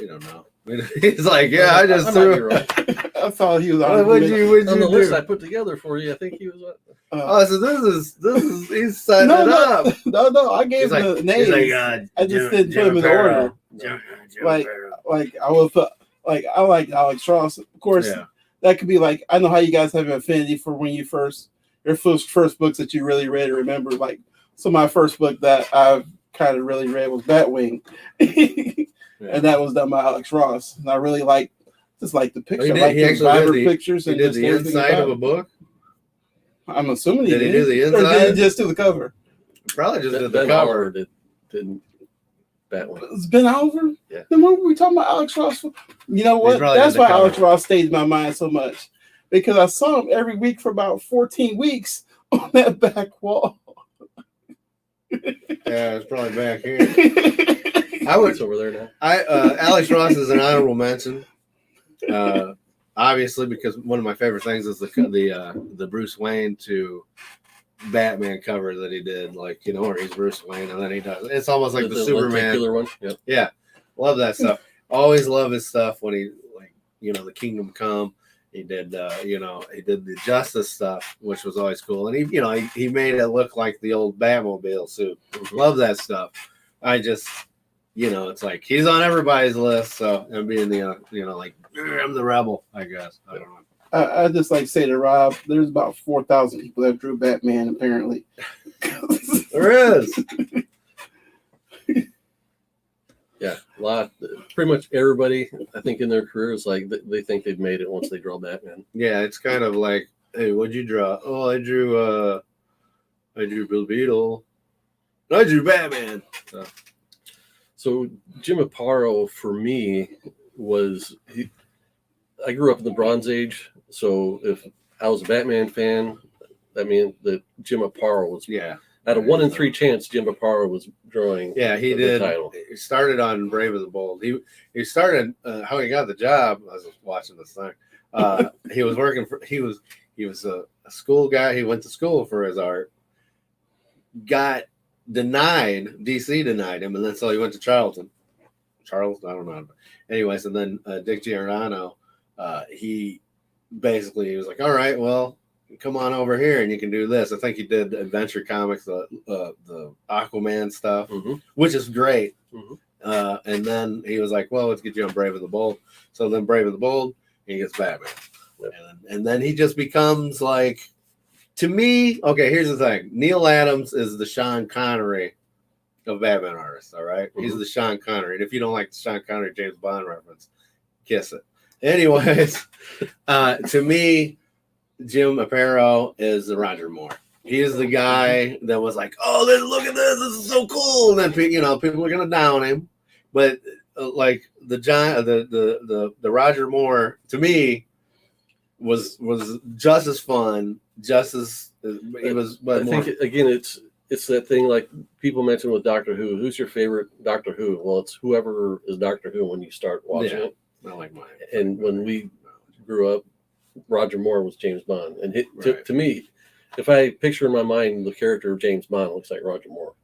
don't know. He's like, yeah, I just might threw be right. I thought he was on. What'd you On the do? list I put together for you, I think he was. Oh, so this is he's setting it up. No. I gave him the names. He's like, I just didn't put him in order. Like I would put I like Alex Ross, of course. Yeah. That could be like I know how you guys have an affinity for when you your first books that you really read or remember. Like so, my first book that I kind of really read was Batwing, and that was done by Alex Ross. And I really like the picture. Oh, I like the vibrant pictures. He And did just the inside of a book. I'm assuming Did he do the Or inside? did he just do the cover? Probably just did the Ben cover. Oliver did Batwing. It's been over. Yeah. Then what were we talking about Alex Ross? You know what? probably That's did the why cover. Alex Ross stays in my mind so much. Because I saw him every week for about 14 weeks on that back wall. Yeah, it's probably back here. I would. It's over there now. Alex Ross is an honorable mention. Obviously, because one of my favorite things is the Bruce Wayne to Batman cover that he did, like where he's Bruce Wayne and then he does. It's almost like the Superman lenticular one. Yep. Yeah, love that stuff. Always love his stuff when he the Kingdom Come. He did he did the Justice stuff, which was always cool, and he made it look like the old Batmobile suit. Love that stuff. I just it's like he's on everybody's list, so I'm being like I'm the rebel, I guess. I don't know. I just like to say to Rob, there's about 4,000 people that drew Batman, apparently. There is. Yeah, a lot. Pretty much everybody, I think, in their careers, like they think they've made it once they draw Batman. Yeah, it's kind of like, hey, what'd you draw? Oh, I drew Bill Beetle. I drew Batman. So Jim Aparo for me was I grew up in the Bronze Age, so if I was a Batman fan, that meant that Jim Aparo was At a 1 in 3 chance, Jim Aparo was drawing. Yeah, he did. Title. He started on Brave and the Bold. He started how he got the job. I was watching this thing. He was working for. He was a school guy. He went to school for his art. Got denied. DC denied him, and then so he went to Charlton. Charles, I don't know. Anyways, and then Dick Giordano, he basically was like, all right, well, come on over here and you can do this. I think he did Adventure Comics, the Aquaman stuff, which is great. And then he was like, well, let's get you on Brave and the Bold. So then Brave and the Bold, he gets Batman. And then he just becomes like, to me, okay, here's the thing. Neil Adams is the Sean Connery of Batman artists, all right? He's the Sean Connery. And if you don't like the Sean Connery James Bond reference, kiss it. Anyways, to me, Jim Aparo is the Roger Moore. He is the guy that was like, oh, look at this. This is so cool. And then, people are going to down him. But like the Roger Moore, to me, was just as fun, just as it was. But I think again, it's that thing like people mentioned with Doctor Who. Who's your favorite Doctor Who? Well, it's whoever is Doctor Who when you start watching it. I like mine. And when we grew up, Roger Moore was James Bond, and to me, if I picture in my mind the character of James Bond, it looks like Roger Moore.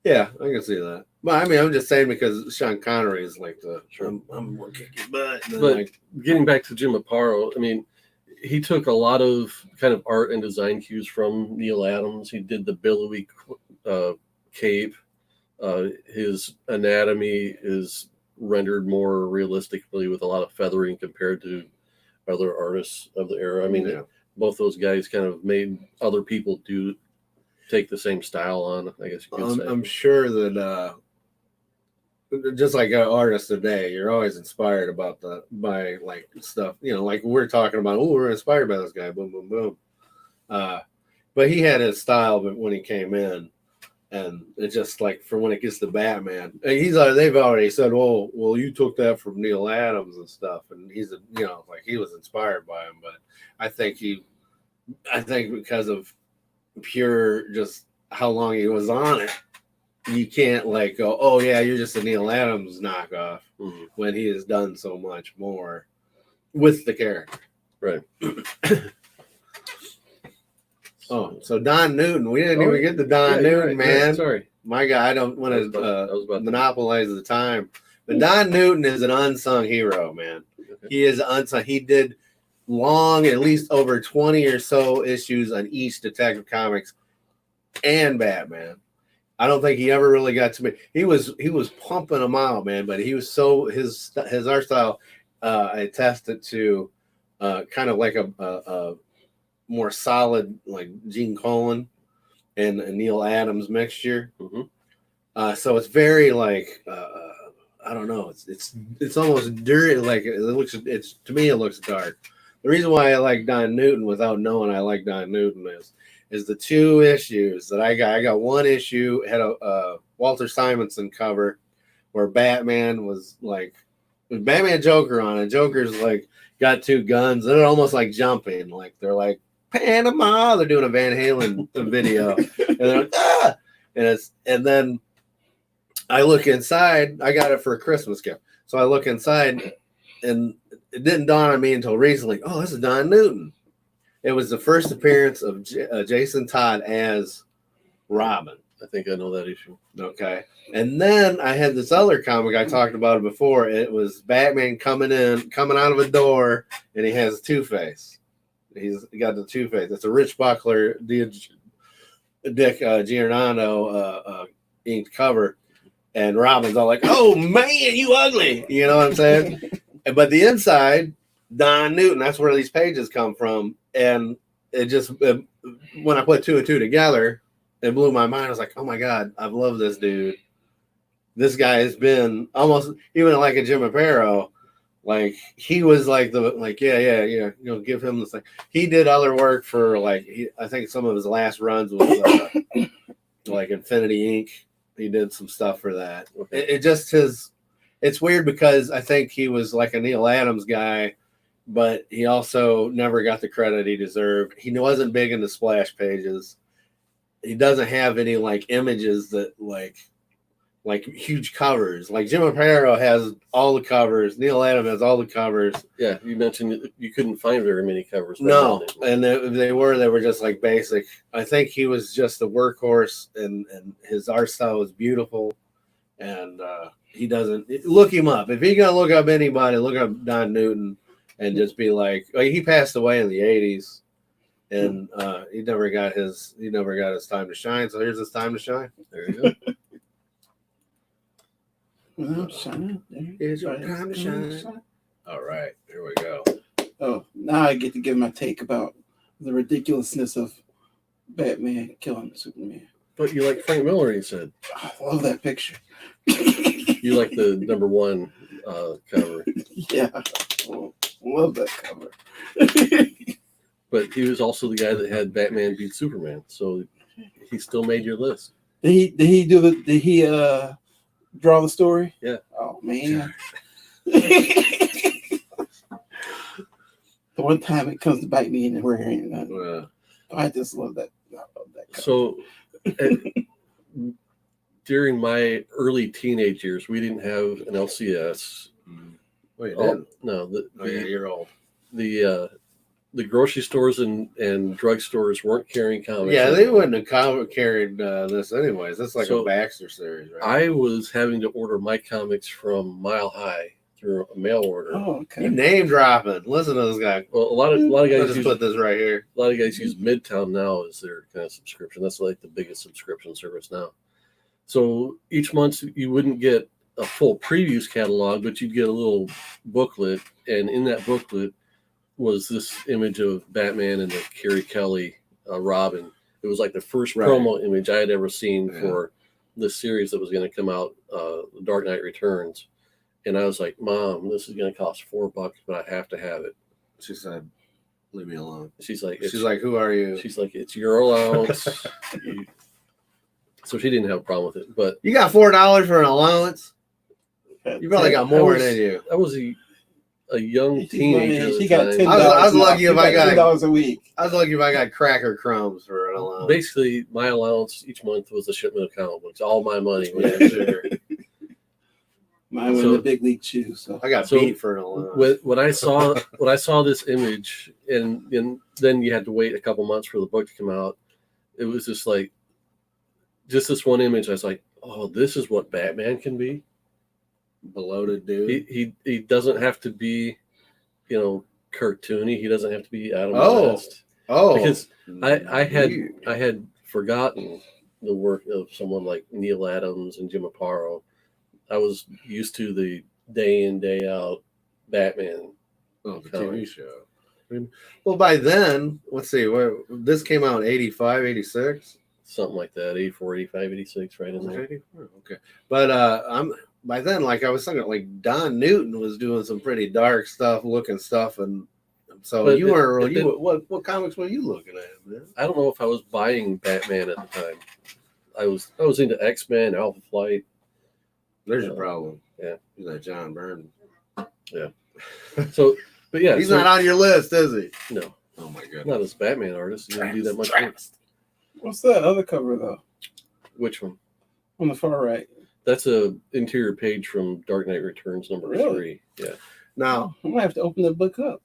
Yeah, I can see that. But I mean, I'm just saying because Sean Connery is like I'm gonna kick your butt. But getting back to Jim Aparo, I mean, he took a lot of kind of art and design cues from Neil Adams. He did the billowy cape. His anatomy is rendered more realistically with a lot of feathering compared to other artists of the era. I mean, both those guys kind of made other people take the same style on, I guess you could say. I'm sure that just like artists today, you're always inspired by like stuff, like we're talking about, oh, we're inspired by this guy, boom, boom, boom. But he had his style when he came in, and it's just like for when it gets to Batman, they've already said, oh, well, you took that from Neil Adams and stuff, and he's like he was inspired by him, but I think because of pure just how long he was on it, you can't like go, oh yeah, you're just a Neil Adams knockoff when he has done so much more with the character. Right. Oh, so Don Newton. We didn't even get to Don Newton, man. Right, sorry. My God, I don't want to monopolize the time. But Don Newton is an unsung hero, man. Okay. He is unsung. He did at least over 20 or so issues on each Detective Comics and Batman. I don't think he ever really got to me. He was pumping them out, man. But he was his art style. I attested to kind of like a more solid like Gene Colan and a Neil Adams mixture. So it's very like I don't know. It's almost dirty. Like to me it looks dark. The reason why I like Don Newton without knowing I like Don Newton is the two issues that I got. I got one issue had a Walter Simonson cover where Batman was like with Batman Joker on it. Joker's like got two guns. They're almost like jumping. Like they're like Panama. They're doing a Van Halen video, and they're like, ah! And then I look inside. I got it for a Christmas gift, so I look inside, and it didn't dawn on me until recently. Oh, this is Don Newton. It was the first appearance of Jason Todd as Robin. I think I know that issue. Okay. And then I had this other comic, I talked about it before. It was Batman coming out of a door, and he has Two-Face. He's got the Two-Face. It's a Rich Buckler, Dick Giordano inked cover. And Robin's all like, oh, man, you ugly. You know what I'm saying? But the inside, Don Newton, that's where these pages come from. And when I put two and two together, it blew my mind. I was like, oh my God, I've loved this dude. This guy has been almost even like a Jim Aparo. Like he was like yeah. Give him this thing. He did other work for I think some of his last runs was like Infinity Inc. He did some stuff for that. It's weird because I think he was like a Neil Adams guy, but he also never got the credit he deserved. He wasn't big into splash pages. He doesn't have any like images that like huge covers. Like Jim Aparo has all the covers. Neil Adams has all the covers. Yeah, you mentioned you couldn't find very many covers. No, and they were just like basic. I think he was just a workhorse, and his art style was beautiful. and he doesn't look him up. If you're gonna look up anybody, look up Don Newton and just be like, he passed away in the 80s, and he never got his time to shine. So here's his time to shine. There you go. Here's your time to shine. All right, here we go. Oh, now I get to give my take about the ridiculousness of Batman killing Superman. But you like Frank Miller, you said. I love that picture. You like the #1 cover. Yeah, love that cover. But he was also the guy that had Batman beat Superman, so he still made your list. Did he draw the story? Yeah. Oh man. The one time it comes to bite me in the rear, I just love that. I love that cover. So during my early teenage years, we didn't have an LCS. Wait, no, you're old. The grocery stores and drugstores weren't carrying comics. Yeah, they wouldn't have carried this anyways. That's like a Baxter series, right? I was having to order my comics from Mile High through a mail order. Oh, okay. You name dropping. Listen to this guy. Well, a lot of guys put this right here. A lot of guys use Midtown now as their kind of subscription. That's like the biggest subscription service now. So each month you wouldn't get a full previews catalog, but you'd get a little booklet, and in that booklet was this image of Batman and the Carrie Kelly Robin. It was like the first promo image I had ever seen for the series that was going to come out, The Dark Knight Returns. And I was like, Mom, this is going to cost $4, but I have to have it. She said, leave me alone. She's like, who are you? She's like, it's your allowance. So she didn't have a problem with it. But you got $4 for an allowance? You probably got more than you. I was a young teenager. She got $10. I was lucky if I got $10 a week. I was lucky if I got cracker crumbs for an allowance. Basically, my allowance each month was a shipment of comic books. All my money went into it. Mine went in the big league shoes. So I got beat for an allowance. When I saw this image, and then you had to wait a couple months for the book to come out. It was just like, just this one image. I was like, oh, this is what Batman can be. Bloated dude. He doesn't have to be, cartoony. He doesn't have to be Adam West. Oh, because I had forgotten the work of someone like Neil Adams and Jim Aparo. I was used to the day in, day out Batman. Oh, the TV show. Well, by then, let's see, this came out in 85, 86? Something like that, 84, 85, 86, right in there. 84? Okay. But by then, like I was thinking, like Don Newton was doing some pretty dark looking stuff, and so what comics were you looking at, man? I don't know if I was buying Batman at the time. I was into X-Men, Alpha Flight. There's your problem. Yeah, he's like John Byrne. Yeah. So, but yeah, he's not on your list, is he? No. Oh my goodness. Not as a Batman artist. He didn't do that much work. What's that other cover though? Which one? On the far right. That's a interior page from Dark Knight Returns #3. Yeah. Now I might have to open the book up.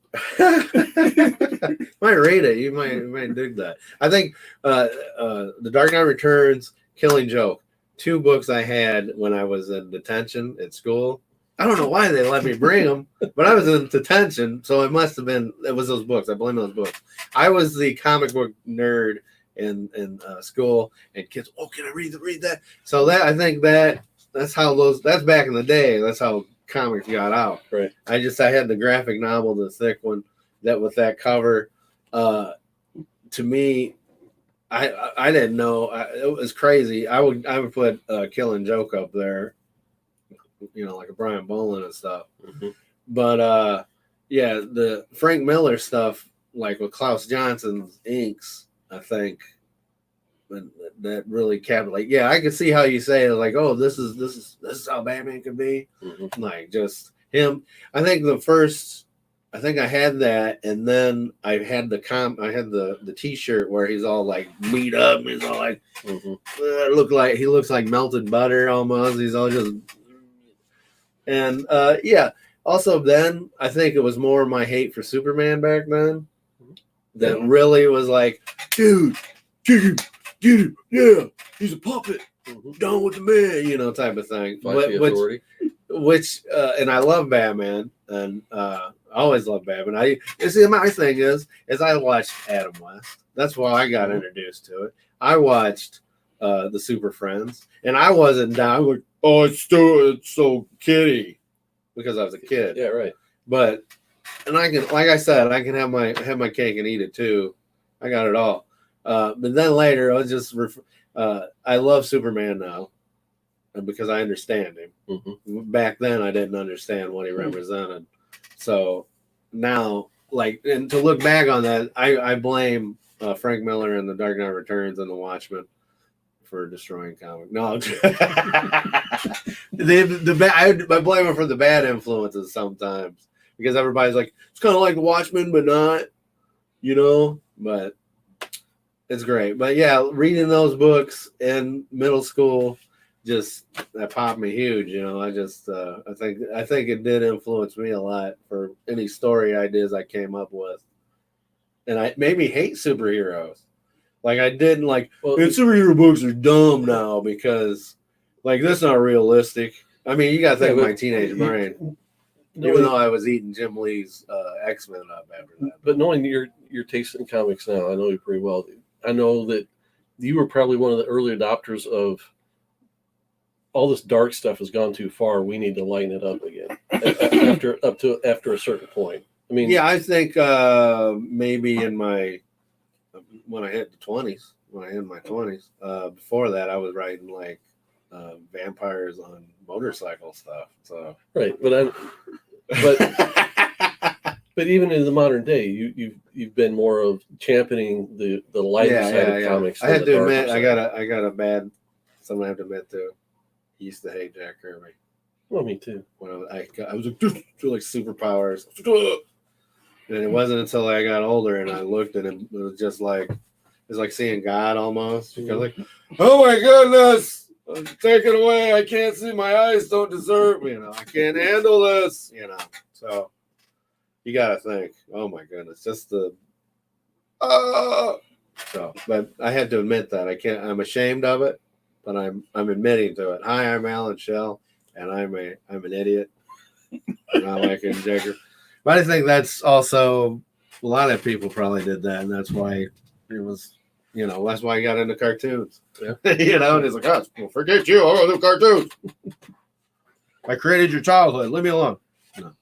Might read it. You might dig that. I think the Dark Knight Returns, Killing Joke, 2 books I had when I was in detention at school. I don't know why they let me bring them, but I was in detention, so it must have been. It was those books. I blame those books. I was the comic book nerd in school, and kids. Oh, can I read that? So that I think that's how that's back in the day. That's how comics got out. Right. I had the graphic novel, the thick one, that with that cover. To me, I didn't know. It was crazy. I would put Killing Joke up there, like a Brian Bolin and stuff. Mm-hmm. But the Frank Miller stuff, like with Klaus Johnson's inks, I think that really captured. Yeah, I could see how you say like, oh, this is how Batman could be. Mm-hmm. Like just him. I think I had that, and then I had the T-shirt where he's all like beat up. He's all like, he looks like melted butter almost. He's all just, and Also, then I think it was more my hate for Superman back then that really was like, dude, get him, yeah, he's a puppet. Done with the man, type of thing. Fight the authority. And I love Batman, and I always love Batman. See, my thing is I watched Adam West. That's why I got introduced to it. I watched the Super Friends, and I wasn't down like, oh, it's so kiddie, because I was a kid. Yeah, right. But I can, like I said, I can have my cake and eat it too. I got it all. But then later, I was just I love Superman now, because I understand him. Mm-hmm. Back then, I didn't understand what he represented. So now, and to look back on that, I blame Frank Miller and The Dark Knight Returns and The Watchmen for destroying comic. No, I blame him for the bad influences sometimes, because everybody's like, it's kind of like The Watchmen, but not, But it's great. But yeah, reading those books in middle school, that popped me huge. I think it did influence me a lot for any story ideas I came up with, and I made me hate superheroes. Like I didn't like. Well, superhero books are dumb now because, that's not realistic. I mean, you got to think of my teenage brain. Even though I was eating Jim Lee's X-Men up after that. But knowing your taste in comics now, I know you pretty well. I know that you were probably one of the early adopters of all this dark stuff has gone too far. We need to lighten it up again after a certain point. I mean, yeah, I think maybe when I hit my 20s, before that I was writing vampires on motorcycle stuff. So right, but even in the modern day, you've been more of championing the lighter side of comics. I had to admit, I got a bad. Something I have to admit to. He used to hate Jack Kirby. Well, me too. When I was like superpowers, and it wasn't until I got older and I looked at him, it was just like it's like seeing God almost. Because like, oh my goodness, take it away! I can't see. My eyes don't deserve me. I can't handle this. So you got to think. Oh my goodness, just the. So, but I had to admit that I can't. I'm ashamed of it. But I'm admitting to it. Hi, I'm Alan Schell, and I'm an idiot. And I like Jagger. But I think that's also a lot of people probably did that, and that's why it was, that's why I got into cartoons. Yeah. And it's like, well, forget you, I want to do cartoons. I created your childhood. Leave me alone. No.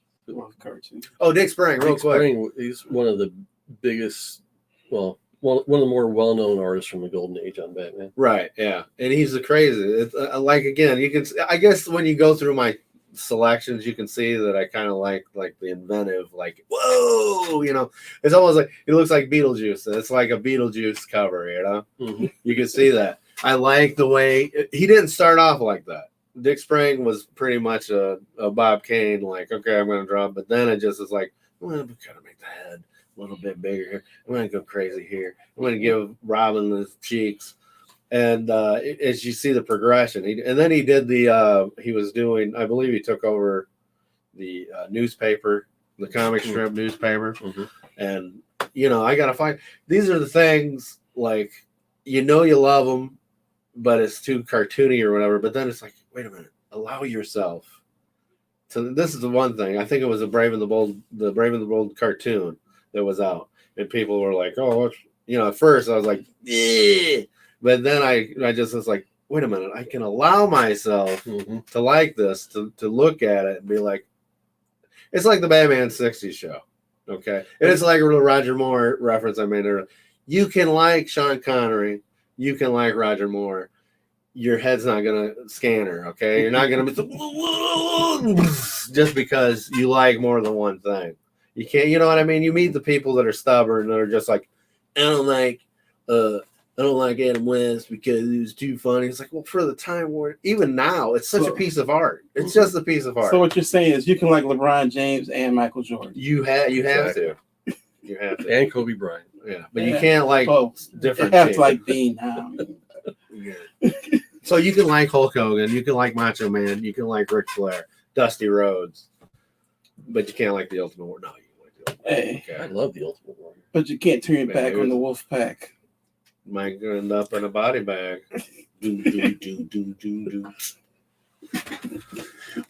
Cartoons. Oh, Dick Sprang, real quick. Sprang, he's one of the biggest, one of the more well-known artists from the golden age on Batman. Right, yeah. And he's a crazy. It's, again, you can. I guess when you go through my selections, you can see that I kind of like the inventive, whoa, It's almost like it looks like Beetlejuice. It's like a Beetlejuice cover, Mm-hmm. You can see that. I like the way he didn't start off like that. Dick Sprang was pretty much a Bob Kane, okay, I'm going to draw, but then it just is like, well, I'm going to make the head a little bit bigger here. I'm going to go crazy here. I'm going to give Robin the cheeks. And as you see the progression, and then he did he was doing, I believe he took over the newspaper, the comic strip newspaper. Mm-hmm. And, I got to find, these are the things you love them, but it's too cartoony or whatever. But then it's like, wait a minute, allow yourself. So this is the one thing. I think it was the Brave and the Bold cartoon that was out, and people were like, "Oh, at first I was like, eh. But then I just was like, wait a minute, I can allow myself to like this, to look at it and be like, it's like the Batman 60s show, okay? And it's like a Roger Moore reference I made earlier. You can like Sean Connery, you can like Roger Moore. Your head's not gonna scan her, okay? You're not gonna be just because you like more than one thing. You can't, you know what I mean? You meet the people that are stubborn, that are just like, I don't like Adam West because he was too funny. It's like, well, for the time where even now, it's such a piece of art. It's just a piece of art. So what you're saying is you can like LeBron James and Michael Jordan. You have to. You have to. And Kobe Bryant. Yeah. But you can't like different You have to like Dean now. Yeah. So you can like Hulk Hogan, you can like Macho Man, you can like Ric Flair, Dusty Rhodes, but you can't like the Ultimate Warrior. No, you can like the Ultimate Warrior. Okay. I love the Ultimate Warrior. But you can't turn your back on the Wolf Pack. Might end up in a body bag.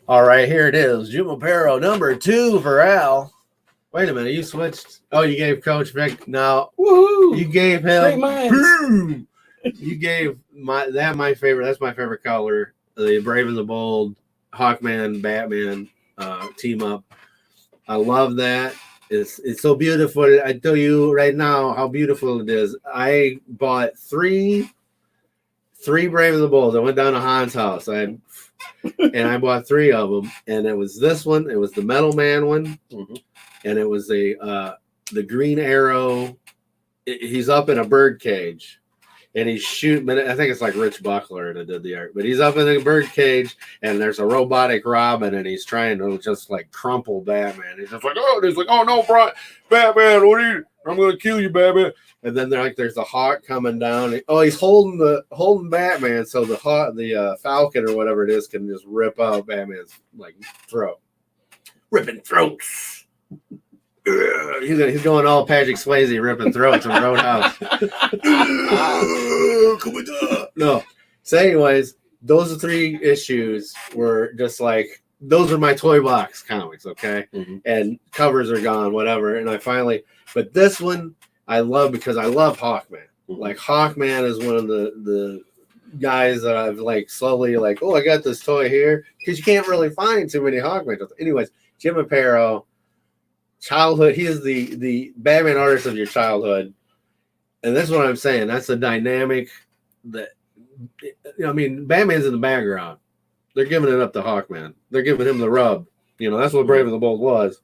All right, here it is. Jim Aparo, number 2 for Al. Wait a minute, you switched. Oh, you gave Coach Vic. No, Woohoo! you gave Great him. minds. You gave my favorite. That's my favorite color. The Brave and the Bold, Hawkman, Batman team up. I love that. It's so beautiful. I tell you right now how beautiful it is. I bought three Brave and the Bold. I went down to Han's house. And I bought 3 of them. And it was this one. It was the Metal Man one. Mm-hmm. And it was the Green Arrow. He's up in a bird cage. And he's shooting. I think it's like Rich Buckler that did the art. But he's up in a bird cage. And there's a robotic Robin. And he's trying to just like crumple Batman. He's just like, oh no, Brian, Batman, what are you? I'm going to kill you, Batman. And then there's a hawk coming down. Oh, he's holding Batman, so the Falcon or whatever it is can just rip out Batman's like throat, ripping throats. He's going all Patrick Swayze, ripping throats in Roadhouse. No. So, anyways, those 3 issues were just like those are my toy box comics, okay? Mm-hmm. And covers are gone, whatever. And but this one I love because I love Hawkman. Mm-hmm. Like Hawkman is one of the guys that I've like slowly like, oh, I got this toy here because you can't really find too many Hawkman. Anyways, Jim Aparo, childhood. He is the Batman artist of your childhood, and that's what I'm saying. That's the dynamic that Batman's in the background. They're giving it up to Hawkman. They're giving him the rub. That's what Brave and the Bold was.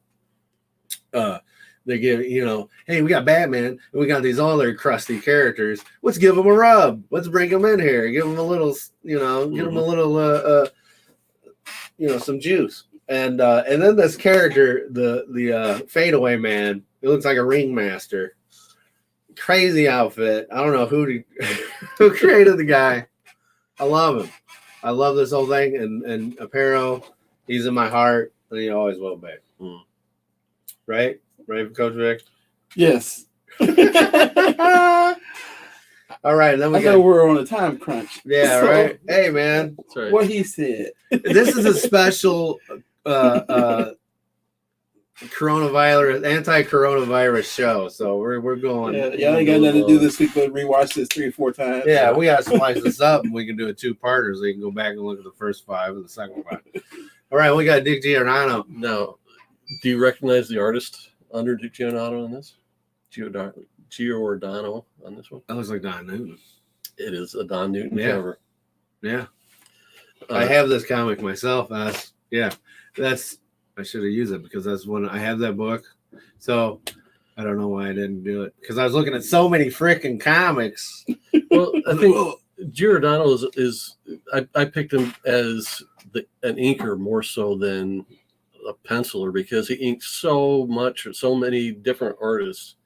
They give, hey, we got Batman, and we got these other crusty characters. Let's give them a rub. Let's bring them in here. Give them a little, give them a little, some juice. And then this character, the fadeaway man, it looks like a ringmaster. Crazy outfit. I don't know who created the guy. I love him. I love this whole thing. And Aparo, he's in my heart, and he always will be. Right? Right, Coach Vic? Yes. All right. Then I know we're on a time crunch. Yeah, so, right. Hey, man. That's right. What he said. This is a special anti-coronavirus show. So we're going. Yeah, y'all ain't got nothing to do this week but rewatch this 3 or 4 times. Yeah, we got to slice this up, and we can do a 2-parter so you can go back and look at the first 5 and the second 5. All right, we got Dick Giordano. Now, do you recognize the artist under Dick Giordano in this? Giordano on this one? That looks like Don Newton. It is a Don Newton cover. Yeah. I have this comic myself. I should have used it because that's one I have that book. So I don't know why I didn't do it because I was looking at so many freaking comics. Well, I think Giordano is I picked him as an inker more so than a penciler because he inks so much, so many different artists,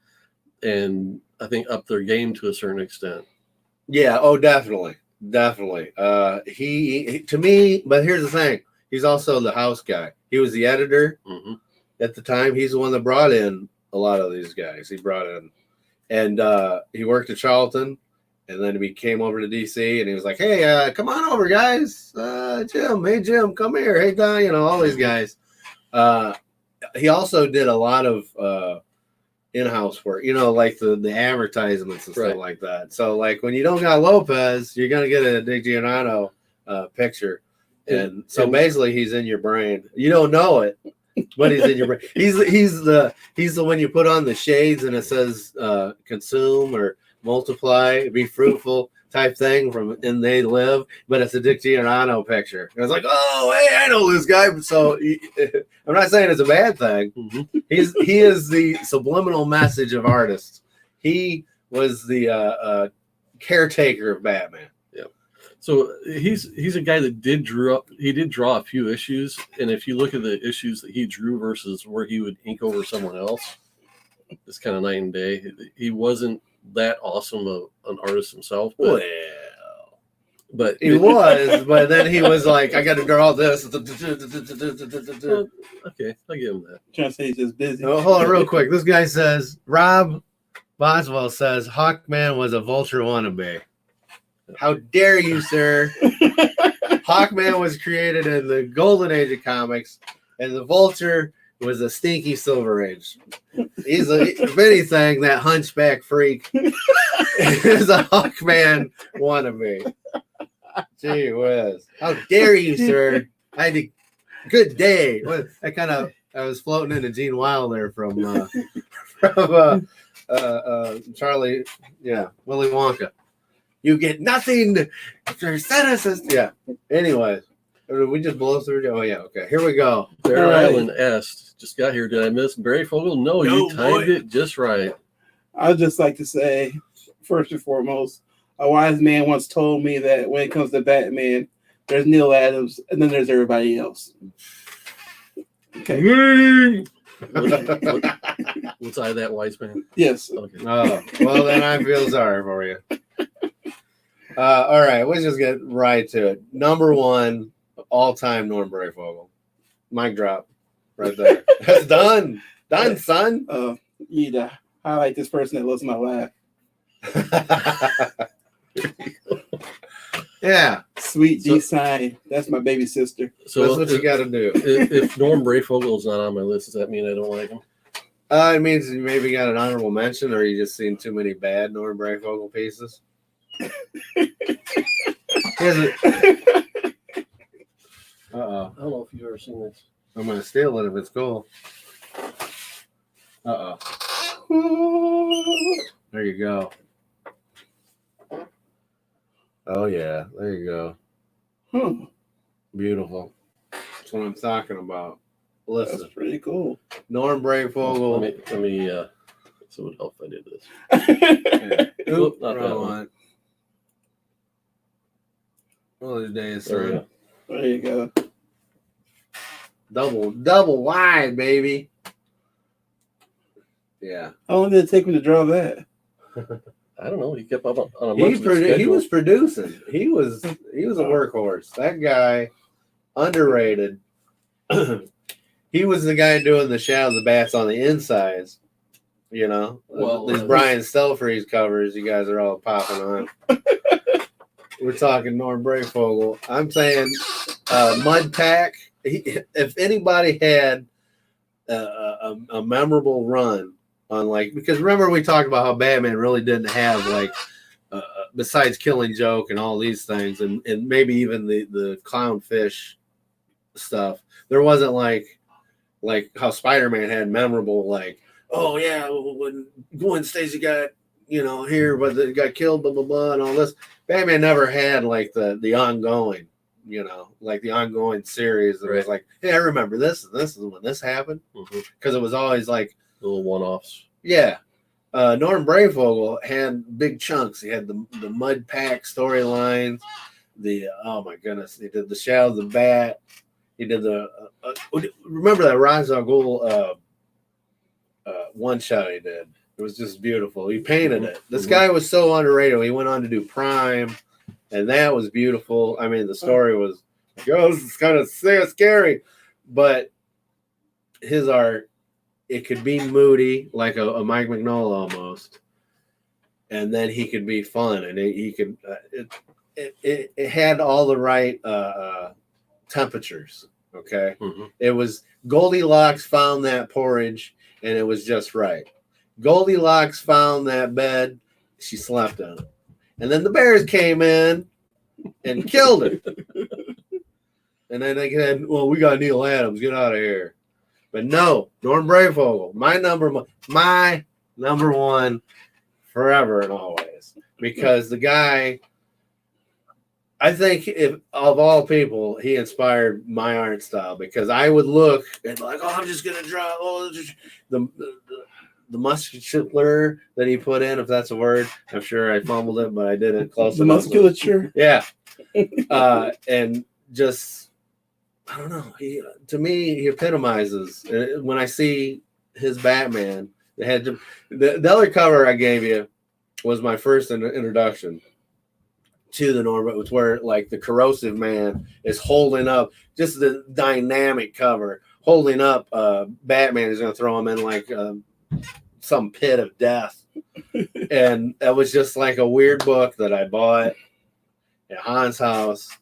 and I think up their game to a certain extent. Yeah. Oh, definitely. He to me, but here's the thing: he's also the house guy. He was the editor at the time. He's the one that brought in a lot of these guys. He brought in, and he worked at Charlton, and then he came over to DC, and he was like, "Hey, come on over, guys. Jim, hey Jim, come here. Hey Don, all these guys." He also did a lot of in-house work, like the advertisements and stuff like that. So like when you don't got Lopez, you're gonna get a Dick Giordano picture, and so basically he's in your brain. You don't know it, but he's in your brain. He's the one you put on the shades and it says consume or multiply, be fruitful type thing from And They Live, but it's a Dick Giordano picture. And it's like, oh, hey, I know this guy. So I'm not saying it's a bad thing. He is the subliminal message of artists. He was the caretaker of Batman. Yeah. So he's a guy that did draw a few issues, and if you look at the issues that he drew versus where he would ink over someone else, it's kind of night and day. He wasn't that awesome an artist himself, but he was. But then he was like, I got to draw this. Okay, I'll give him that. Trying to say he's just busy. Oh, hold on real quick. This guy says, Rob Boswell says Hawkman was a vulture wannabe. How dare you, sir? Hawkman was created in the golden age of comics, and the Vulture was a stinky Silver Age. If anything, that hunchback freak is a Hawkman wannabe. Gee whiz. How dare you, sir? I had a good day. I was floating into Gene Wilder from Charlie, Willy Wonka. You get nothing. Yeah. Anyways, we just blow through. Oh yeah. Okay. Here we go. Bear Island asked, just got here. Did I miss Barry Fogel? No, you timed it just right. I'd just like to say, first and foremost, a wise man once told me that when it comes to Batman, there's Neil Adams and then there's everybody else. Okay. Was I that wise man? Yes. Okay. Oh, well, then I feel sorry for you. All right, let's just get right to it. Number one, all-time Norm Brayfogle. Mic drop right there. That's done. Done, son. You to highlight this person that loves my laugh. Yeah. Sweet G sign. That's my baby sister. So that's what you got to do. If Norm Brayfogle is not on my list, does that mean I don't like him? It means you maybe got an honorable mention, or you just seen too many bad Norm Brayfogle pieces. Uh-oh. I don't know if you've ever seen this. I'm going to steal it if it's cool. Uh-oh. There you go. Oh, yeah. There you go. Beautiful. That's what I'm talking about. Listen. That's pretty cool. Norm Brayfogle. Let me so it would help if I did this. Yeah. Oop, not that one. One of these days, There son. There you go. Double wide, baby. Yeah. How long did it take me to draw that? I don't know. He kept up on a He was producing. He was a workhorse. That guy, underrated. He was the guy doing the Shadow of the Bats on the insides. You know, these Brian Stelfreeze covers you guys are all popping on. We're talking Norm Brayfogle. I'm saying Mud Pack. If anybody had a memorable run on, like, because remember we talked about how Batman really didn't have, like, besides Killing Joke and all these things, and maybe even the clownfish stuff, there wasn't like how Spider-Man had memorable, like, oh yeah, when Gwen Stacy got, here, but they got killed, blah blah blah, and all this. Batman never had like the ongoing, like the ongoing series that was like, hey, I remember this is when this happened, because it was always like little one-offs. Yeah. Norm Brayfogle had big chunks. He had the Mud Pack storylines. Oh my goodness, he did the Shadow of the Bat. He did the remember that Ra's al Ghul one shot he did. It was just beautiful. He painted it. This guy was so underrated. He went on to do Prime, and that was beautiful. I mean, the story was, this is kind of scary, but his art, it could be moody, like a Mike Mignola almost, and then he could be fun, and he could. It had all the right temperatures. Okay, It was Goldilocks found that porridge, and it was just right. Goldilocks found that bed, she slept on it, and then the bears came in and killed it. And then they said, "Well, we got Neil Adams, get out of here." But no, Norm Brayfogle, my number one forever and always. Because the guy, I think if of all people, he inspired my art style, because I would look and like, oh, I'm just going to draw the musculature that he put in, if that's a word. I'm sure I fumbled it, but I did it close enough. The musculature? Yeah. And just, I don't know. To me, he epitomizes. When I see his Batman, the other cover I gave you was my first introduction to the Norm. It was where, like, the Corrosive Man is holding up, just the dynamic cover, holding up Batman is going to throw him in like some pit of death. And that was just like a weird book that I bought. at Han's house,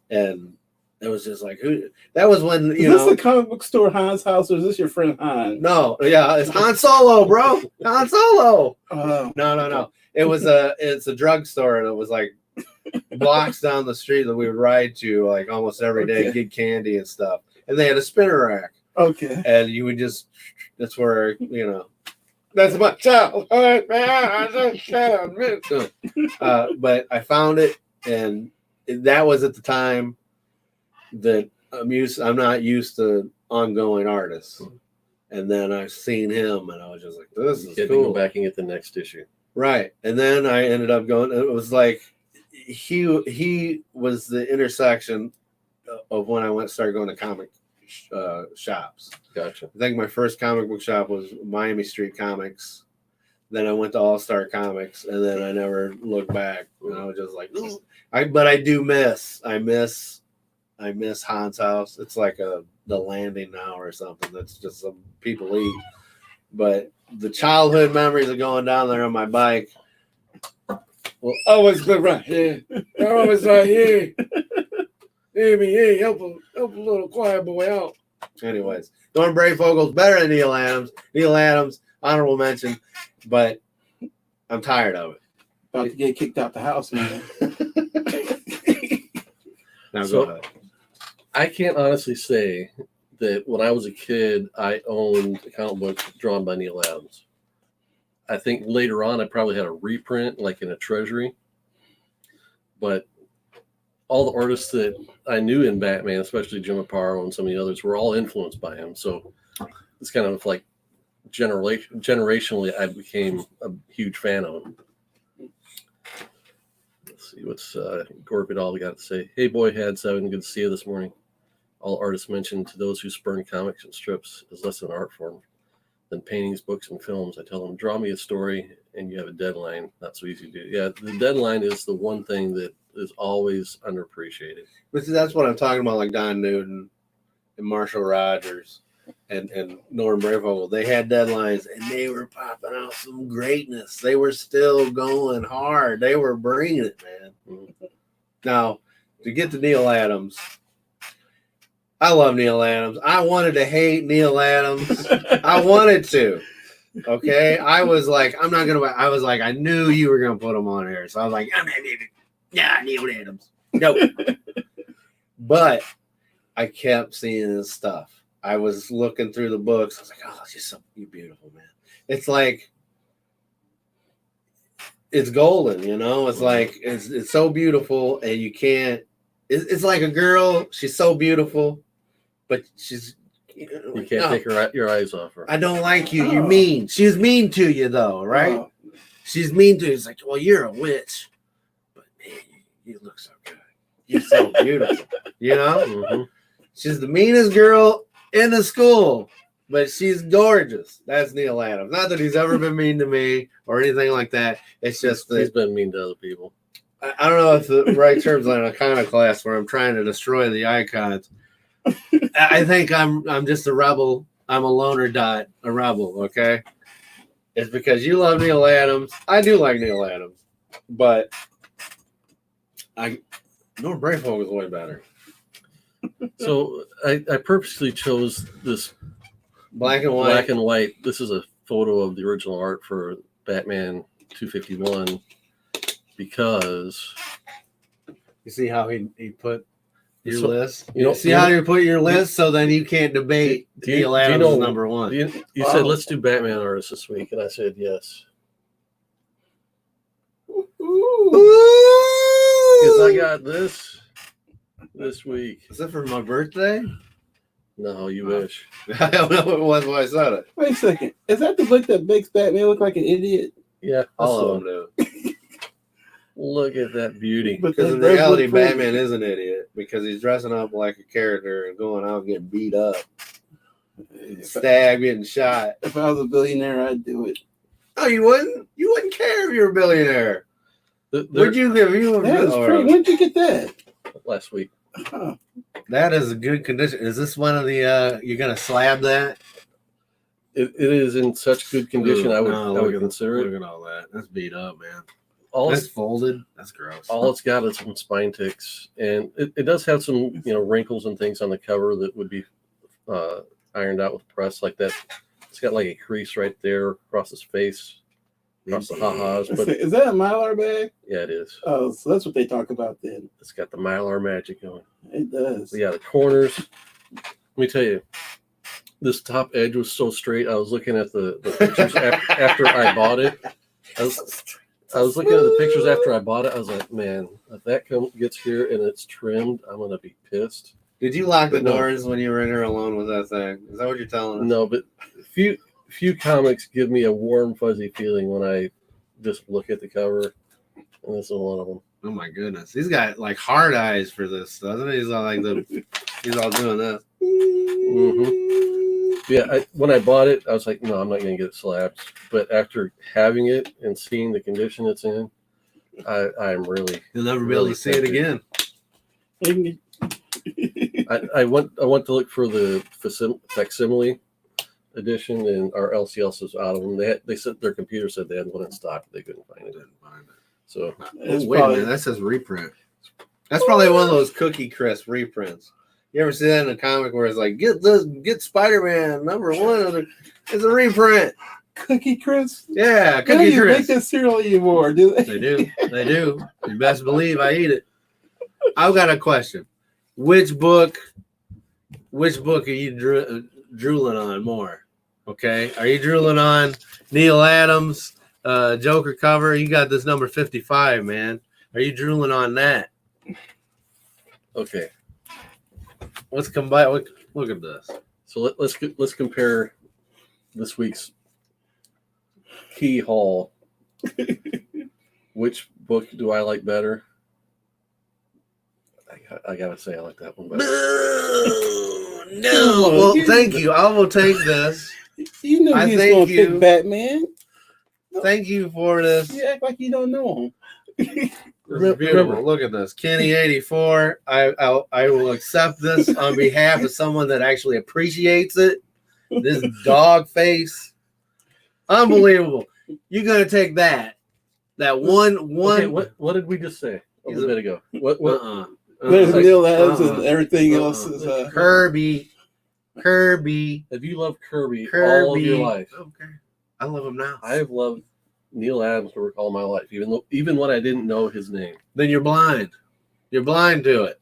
and it was just like, who? That was when Is this the comic book store Han's house, or is this your friend Han? No, yeah, it's Han Solo, bro. Han Solo. Oh. No. It's a drugstore, and it was like blocks down the street that we would ride to like almost every day, get candy and stuff. And they had a spinner rack. Okay. And you would just, that's where, that's my childhood, man. But I found it, and that was at the time that I'm not used to ongoing artists. And then I've seen him, and I was just like, this is cool. Go back and get the next issue. Right. And then I ended up going, it was like, he was the intersection of when I started going to comic shops. Gotcha. I think my first comic book shop was Miami Street Comics. Then I went to All Star Comics, and then I never looked back. And I was just like, but I do miss Han's house. It's like the landing now or something. That's just some people eat. But the childhood memories of going down there on my bike. Well, I always been right here. I always right here. Hey, help a little choir boy out. Anyways, Norm Brayfogel's better than Neil Adams. Neil Adams, honorable mention, but I'm tired of it. About to get kicked out the house, man. Now go ahead. I can't honestly say that when I was a kid, I owned a comic book drawn by Neil Adams. I think later on, I probably had a reprint, like in a treasury. But all the artists that I knew in Batman, especially Jim Aparo and some of the others, were all influenced by him. So it's kind of like generationally, I became a huge fan of him. Let's see what's Gore Vidal got to say. Hey, boy, had 7. Good to see you this morning. All artists mentioned to those who spurn comics and strips is less an art form than paintings, books, and films. I tell them, draw me a story, and you have a deadline. Not so easy to do. Yeah, the deadline is the one thing that is always underappreciated. But see, that's what I'm talking about, like Don Newton and Marshall Rogers and Norm Brayfogle. They had deadlines, and they were popping out some greatness. They were still going hard. They were bringing it, man. Mm-hmm. Now, to get to Neil Adams, I love Neil Adams. I wanted to hate Neil Adams. I wanted to. Okay. I was like, I'm not going to. I was like, I knew you were going to put him on here. So I was like, Neil Adams. No. But I kept seeing his stuff. I was looking through the books. I was like, oh, it's just so beautiful, man. It's like, it's golden, It's like, it's so beautiful, and you can't. It's like a girl. She's so beautiful. But she's you can't take your eyes off her. I don't like you. You're mean. She's mean to you, though, right? She's mean to you. It's like, well, you're a witch, but man, you look so good. You're so beautiful. Mm-hmm. She's the meanest girl in the school, but she's gorgeous. That's Neil Adams. Not that he's ever been mean to me or anything like that. It's just that he's been mean to other people. I don't know if the right terms on a iconoclast where I'm trying to destroy the icons. I think I'm just a rebel. I'm a loner dot, a rebel, okay? It's because you love Neil Adams. I do like Neil Adams. But Norm Brayfogle was way better. So I purposely chose this black and white. This is a photo of the original art for Batman 251 because you see how he put your list. See how you put your list, so then you can't debate Neil Adams is number one. You said let's do Batman artists this week, and I said yes. Because I got this week. Is that for my birthday? No, you wish. I don't know what it was when I saw it. Wait a second. Is that the book that makes Batman look like an idiot? Yeah, all of them do. Look at that beauty. Because in reality, Batman is an idiot because he's dressing up like a character and going out and getting beat up, stabbed, getting shot. If I was a billionaire, I'd do it. Oh, you wouldn't? You wouldn't care if you were a billionaire. Would you give you a When'd you get that? Last week. Huh. That is a good condition. Is this one of the you're gonna slab that? It is in such good condition. I would consider it. Look at all that. That's beat up, man. all That's folded. That's gross. all it's got is some spine ticks, and it does have some wrinkles and things on the cover that would be ironed out with press like that. It's got like a crease right there across his face, across the ha-has. But Is that a Mylar bag? yeah, it is. Oh, so that's what they talk about then. It's got the Mylar magic going. It does. But yeah, the corners. Let me tell you, this top edge was so straight. I was looking at the pictures after I bought it. I was looking at the pictures after I bought it. I was like, man, if that gets here and it's trimmed, I'm gonna be pissed. Did you lock the But no. doors when you were in here alone with that thing? Is that what you're telling us? No, but few comics give me a warm, fuzzy feeling when I just look at the cover, and this is one of them. Oh my goodness, he's got like hard eyes for this, doesn't he? He's all like he's all doing this. Mm-hmm. Yeah, when I bought it, I was like, no, I'm not going to get it slabbed. But after having it and seeing the condition it's in, I'm really. You'll never be able to see it again. I went to look for the facsimile edition, and our LCL was out of them. They said their computer said they had one in stock, but they couldn't find it. So Oh, wait a minute, that says reprint. That's probably one of those Cookie Crisp reprints. You ever see that in a comic where it's like, get Spider-Man #1? It's a reprint. Cookie Crisp? Yeah, Cookie Cookie Crisp. Make Crisp. this cereal anymore, do they? They do. They do. You best believe I eat it. I've got a question. Which book are you drooling on more? Okay. Are you drooling on Neil Adams, Joker cover? You got this number 55, man. Are you drooling on that? okay, Let's combine. Look at this. so let's compare this week's key haul. Which book do I like better? I gotta say I like that one better. No. Well, thank you. I will take this. You know he's going to pick Batman. Thank you for this. You act like you don't know him. This is beautiful. Look at this. Kenny 84. I will accept this on behalf of someone that actually appreciates it. This dog face. Unbelievable. You're gonna take that one. Okay, what did we just say a little bit ago? What? There's Neil Adams and everything else is Kirby. Have you loved Kirby all of your life? Okay. I love him now. I have loved Neil Adams for all my life, even when I didn't know his name. Then you're blind. You're blind to it.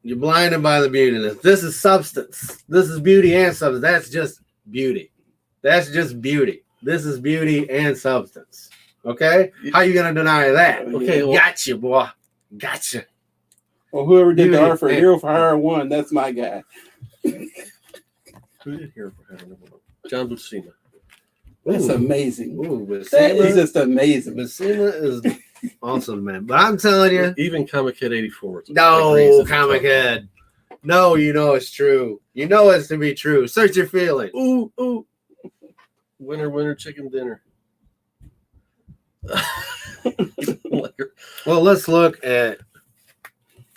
You're blinded by the beauty. This is substance. This is beauty and substance. That's just beauty. That's just beauty. This is beauty and substance. Okay? How you gonna deny that? Okay, well, Gotcha, boy. Gotcha. Well, whoever did the art for Hero for Hire 1, that's my guy. who did Hero for Hire? John Buscema. That's amazing. Ooh, That is just amazing. Buscema is awesome, man. But I'm telling you, Even Comichead 84. no, Comichead. No, you know it's true. You know it's to be true. Search your feelings. Ooh. Winner, chicken dinner. Well, let's look at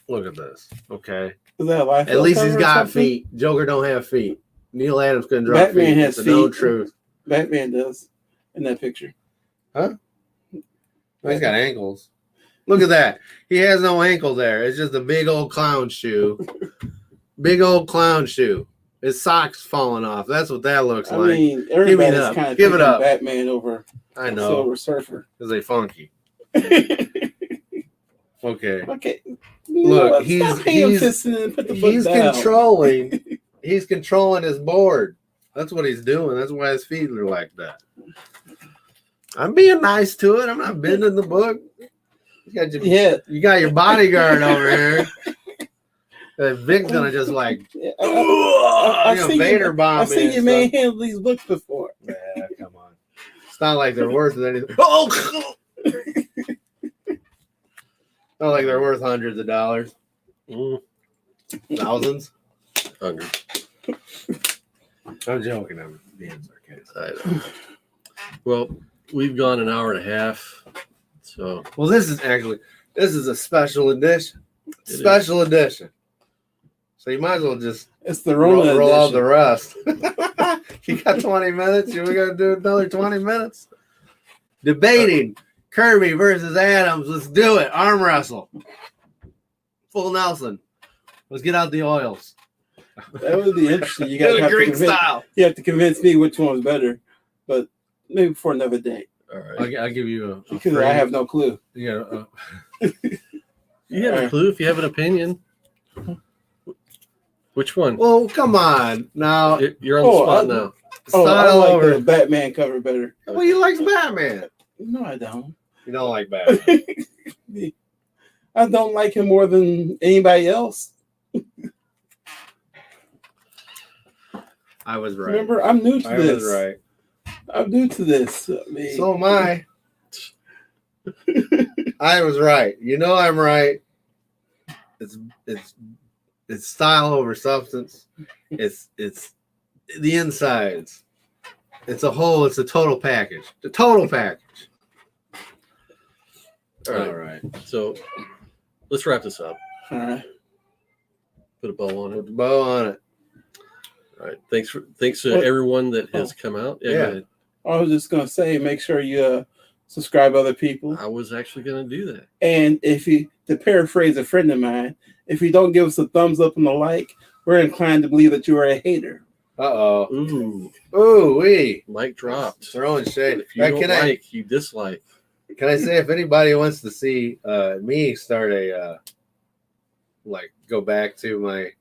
this. Okay. Is that a life? At least he's got feet. Joker don't have feet. Neil Adams couldn't drop Batman feet. has It's no feet. truth. Batman does in that picture. Huh? Well, he's got ankles. Look at that. He has no ankle there. It's just a big old clown shoe. Big old clown shoe. His socks falling off. That's what that looks like. I mean, everybody's up. kind of Give it picking up. Batman over I know. Silver Surfer. Because they funky. Okay. Okay. Look, he's controlling. He's controlling his board. That's what he's doing. That's why his feet are like that. I'm being nice to it. I'm not bending the book. You got your bodyguard over here. Vic's gonna just like Vader bomb. I've seen your man handle these books before. Yeah, come on. It's not like they're worth anything. Oh, not like they're worth hundreds of dollars. Thousands. Hundreds. I'm joking. I'm being sarcastic. I know. Well, we've gone an hour and a half. So well, this is a special edition. Special edition. So you might as well just it's the roll out the rest. You got 20 minutes. We got to do another 20 minutes debating Kirby versus Adams. Let's do it. Arm wrestle. Full Nelson. Let's get out the oils. That would be interesting. You Do got it Greek style. You have to convince me which one was better, but maybe for another day. All right. I'll give you a Because I have no clue. Yeah. You have a clue if you have an opinion. Which one? Well, come on. Now, You're on the spot now. I like over. the Batman cover better. Well, you like Batman. No, I don't. You don't like Batman. I don't like him more than anybody else. I was right. Remember, I'm new to I this. was right. I'm new to this. I mean, So am I. I was right. You know I'm right. It's style over substance. It's the insides. It's a whole. It's a total package. The total package. All right. So let's wrap this up. all right. Put a bow on it. Put the bow on it. All right. Thanks to everyone that has come out. Yeah. Go ahead. I was just gonna say, make sure you subscribe other people. I was actually going to do that. And if you, to paraphrase a friend of mine, if you don't give us a thumbs up and a like, we're inclined to believe that you are a hater. Uh-oh. Ooh, wee. Mic dropped. Throwing shade. If you don't you dislike. Can I say, if anybody wants to see me start a, go back to my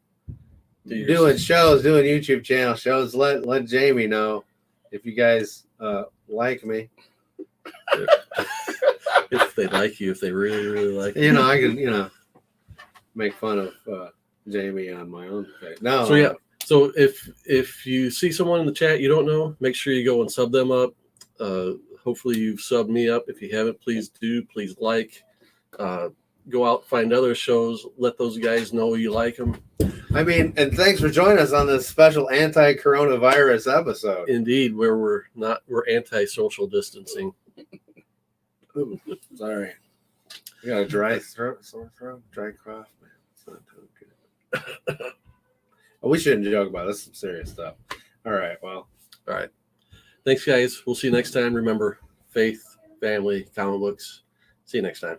doing YouTube channel shows, let Jamie know if you guys like me. If they like you, if they really, really like you. I can, make fun of Jamie on my own page. No. So, yeah. So if you see someone in the chat you don't know, make sure you go and sub them up. Hopefully you've subbed me up. If you haven't, please do. Please like. Go out, find other shows. Let those guys know you like them. I mean, and thanks for joining us on this special anti-coronavirus episode. Indeed, where we're anti-social distancing. Ooh, sorry. You got a dry throat, sore throat, dry cough, man. It's not doing good. Well, we shouldn't joke about it. That's some serious stuff. All right. Well. All right. Thanks, guys. We'll see you next time. Remember, faith, family, comic books. See you next time.